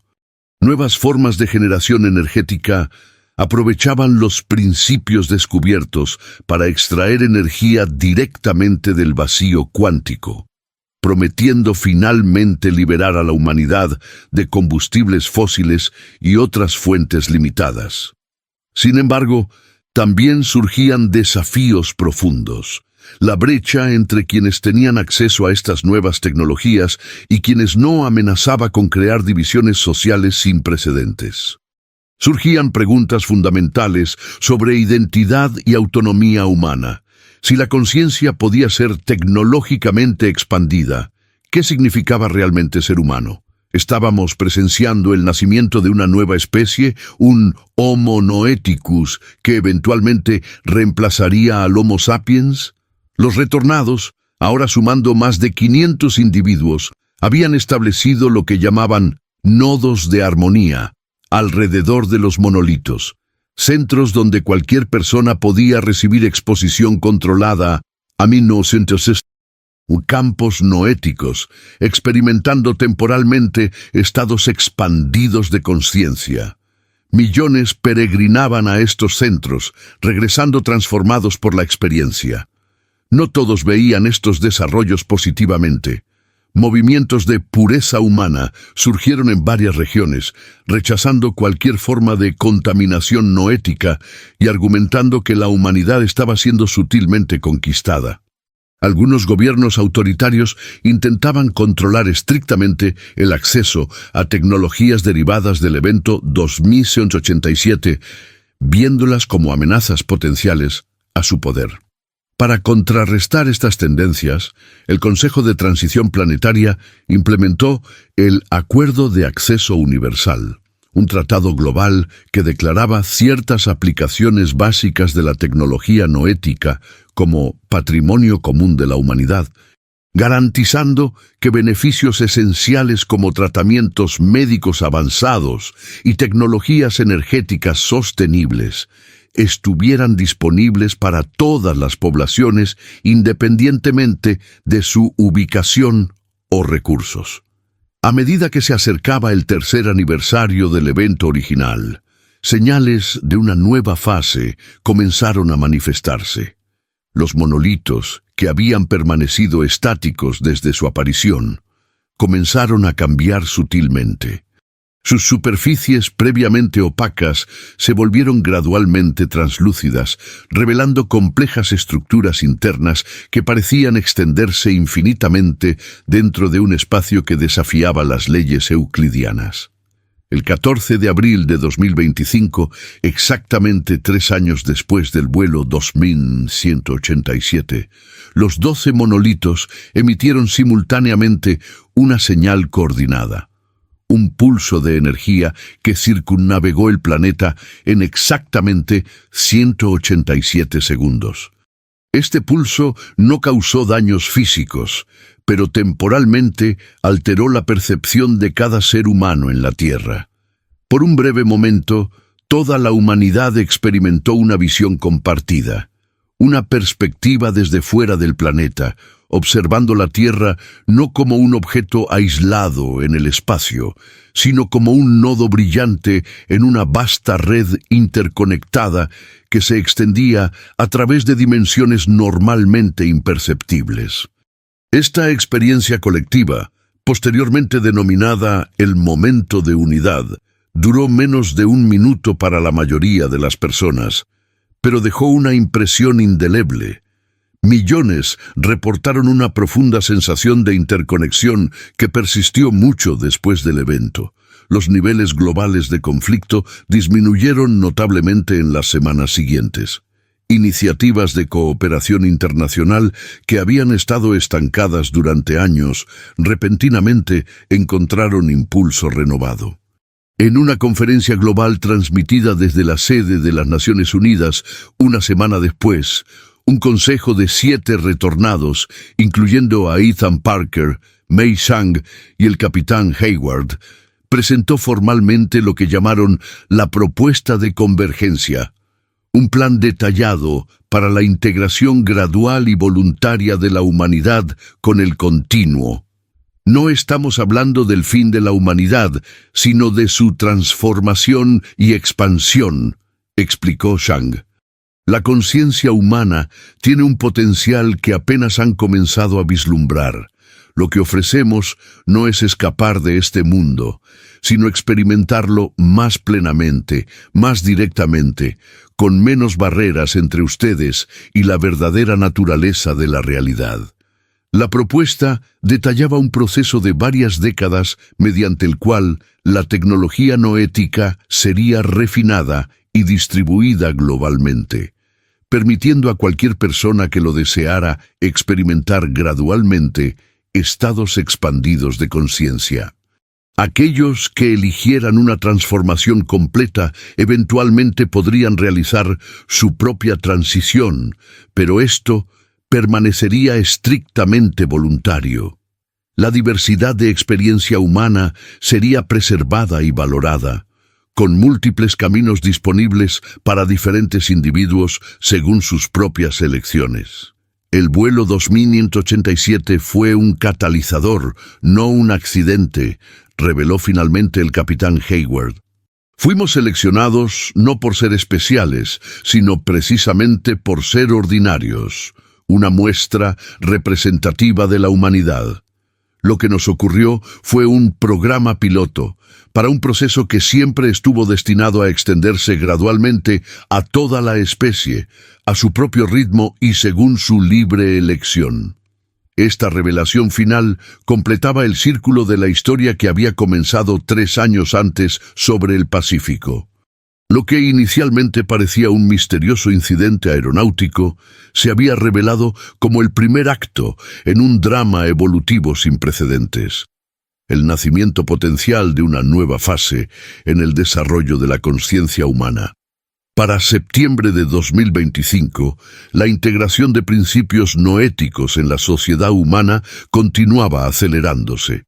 Nuevas formas de generación energética aprovechaban los principios descubiertos para extraer energía directamente del vacío cuántico, prometiendo finalmente liberar a la humanidad de combustibles fósiles y otras fuentes limitadas. Sin embargo, también surgían desafíos profundos. La brecha entre quienes tenían acceso a estas nuevas tecnologías y quienes no amenazaba con crear divisiones sociales sin precedentes. Surgían preguntas fundamentales sobre identidad y autonomía humana. Si la conciencia podía ser tecnológicamente expandida, ¿qué significaba realmente ser humano? ¿Estábamos presenciando el nacimiento de una nueva especie, un Homo noeticus, que eventualmente reemplazaría al Homo sapiens? Los retornados, ahora sumando más de 500 individuos, habían establecido lo que llamaban nodos de armonía alrededor de los monolitos, centros donde cualquier persona podía recibir exposición controlada a campos noéticos, experimentando temporalmente estados expandidos de conciencia. Millones peregrinaban a estos centros, regresando transformados por la experiencia. No todos veían estos desarrollos positivamente. Movimientos de pureza humana surgieron en varias regiones, rechazando cualquier forma de contaminación noética y argumentando que la humanidad estaba siendo sutilmente conquistada. Algunos gobiernos autoritarios intentaban controlar estrictamente el acceso a tecnologías derivadas del evento 2187, viéndolas como amenazas potenciales a su poder. Para contrarrestar estas tendencias, el Consejo de Transición Planetaria implementó el Acuerdo de Acceso Universal, un tratado global que declaraba ciertas aplicaciones básicas de la tecnología noética como patrimonio común de la humanidad, garantizando que beneficios esenciales como tratamientos médicos avanzados y tecnologías energéticas sostenibles estuvieran disponibles para todas las poblaciones independientemente de su ubicación o recursos. A medida que se acercaba el tercer aniversario del evento original, Señales de una nueva fase comenzaron a manifestarse. Los monolitos, que habían permanecido estáticos desde su aparición, comenzaron a cambiar sutilmente. Sus superficies previamente opacas se volvieron gradualmente translúcidas, revelando complejas estructuras internas que parecían extenderse infinitamente dentro de un espacio que desafiaba las leyes euclidianas. El 14 de abril de 2025, exactamente 3 años después del vuelo 2187, los 12 monolitos emitieron simultáneamente una señal coordinada. Un pulso de energía que circunnavegó el planeta en exactamente 187 segundos. Este pulso no causó daños físicos, pero temporalmente alteró la percepción de cada ser humano en la Tierra. Por un breve momento, toda la humanidad experimentó una visión compartida, una perspectiva desde fuera del planeta, observando la Tierra no como un objeto aislado en el espacio, sino como un nodo brillante en una vasta red interconectada que se extendía a través de dimensiones normalmente imperceptibles. Esta experiencia colectiva, posteriormente denominada el momento de unidad, duró menos de 1 minuto para la mayoría de las personas, pero dejó una impresión indeleble. Millones reportaron una profunda sensación de interconexión que persistió mucho después del evento. Los niveles globales de conflicto disminuyeron notablemente en las semanas siguientes. Iniciativas de cooperación internacional que habían estado estancadas durante años, repentinamente encontraron impulso renovado. En una conferencia global transmitida desde la sede de las Naciones Unidas, una semana después, un consejo de 7 retornados, incluyendo a Ethan Parker, Mei Zhang y el capitán Hayward, presentó formalmente lo que llamaron la propuesta de convergencia, un plan detallado para la integración gradual y voluntaria de la humanidad con el continuo. No estamos hablando del fin de la humanidad, sino de su transformación y expansión, explicó Zhang. La conciencia humana tiene un potencial que apenas han comenzado a vislumbrar. Lo que ofrecemos no es escapar de este mundo, sino experimentarlo más plenamente, más directamente, con menos barreras entre ustedes y la verdadera naturaleza de la realidad. La propuesta detallaba un proceso de varias décadas mediante el cual la tecnología noética sería refinada y distribuida globalmente, permitiendo a cualquier persona que lo deseara experimentar gradualmente estados expandidos de conciencia. Aquellos que eligieran una transformación completa eventualmente podrían realizar su propia transición, pero esto permanecería estrictamente voluntario. La diversidad de experiencia humana sería preservada y valorada, con múltiples caminos disponibles para diferentes individuos según sus propias elecciones. El vuelo 2187 fue un catalizador, no un accidente, reveló finalmente el capitán Hayward. Fuimos seleccionados no por ser especiales, sino precisamente por ser ordinarios, una muestra representativa de la humanidad. Lo que nos ocurrió fue un programa piloto para un proceso que siempre estuvo destinado a extenderse gradualmente a toda la especie, a su propio ritmo y según su libre elección. Esta revelación final completaba el círculo de la historia que había comenzado 3 años antes sobre el Pacífico. Lo que inicialmente parecía un misterioso incidente aeronáutico se había revelado como el primer acto en un drama evolutivo sin precedentes. El nacimiento potencial de una nueva fase en el desarrollo de la conciencia humana. Para septiembre de 2025, la integración de principios noéticos en la sociedad humana continuaba acelerándose.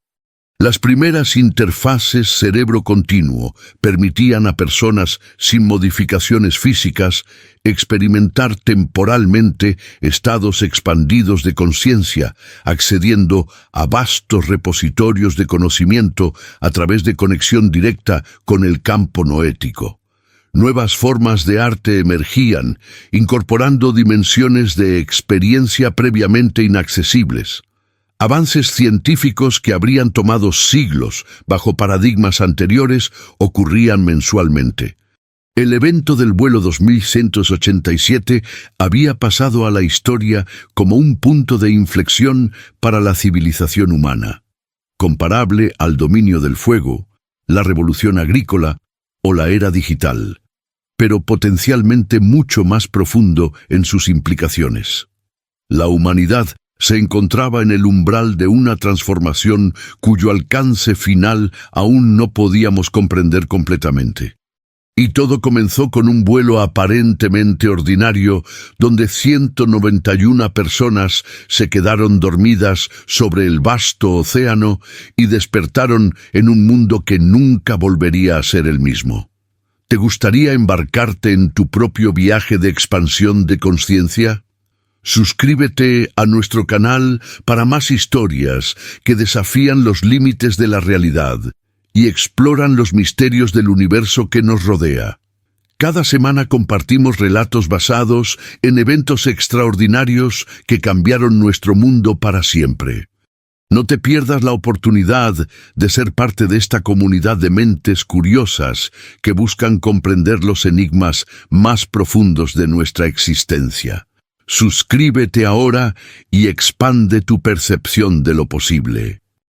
Las primeras interfaces cerebro-continuo permitían a personas sin modificaciones físicas experimentar temporalmente estados expandidos de conciencia, accediendo a vastos repositorios de conocimiento a través de conexión directa con el campo noético. Nuevas formas de arte emergían, incorporando dimensiones de experiencia previamente inaccesibles. Avances científicos que habrían tomado siglos bajo paradigmas anteriores ocurrían mensualmente. El evento del vuelo 2187 había pasado a la historia como un punto de inflexión para la civilización humana, comparable al dominio del fuego, la revolución agrícola o la era digital, pero potencialmente mucho más profundo en sus implicaciones. La humanidad se encontraba en el umbral de una transformación cuyo alcance final aún no podíamos comprender completamente. Y todo comenzó con un vuelo aparentemente ordinario, donde 191 personas se quedaron dormidas sobre el vasto océano y despertaron en un mundo que nunca volvería a ser el mismo. ¿Te gustaría embarcarte en tu propio viaje de expansión de conciencia? Suscríbete a nuestro canal para más historias que desafían los límites de la realidad y exploran los misterios del universo que nos rodea. Cada semana compartimos relatos basados en eventos extraordinarios que cambiaron nuestro mundo para siempre. No te pierdas la oportunidad de ser parte de esta comunidad de mentes curiosas que buscan comprender los enigmas más profundos de nuestra existencia. Suscríbete ahora y expande tu percepción de lo posible.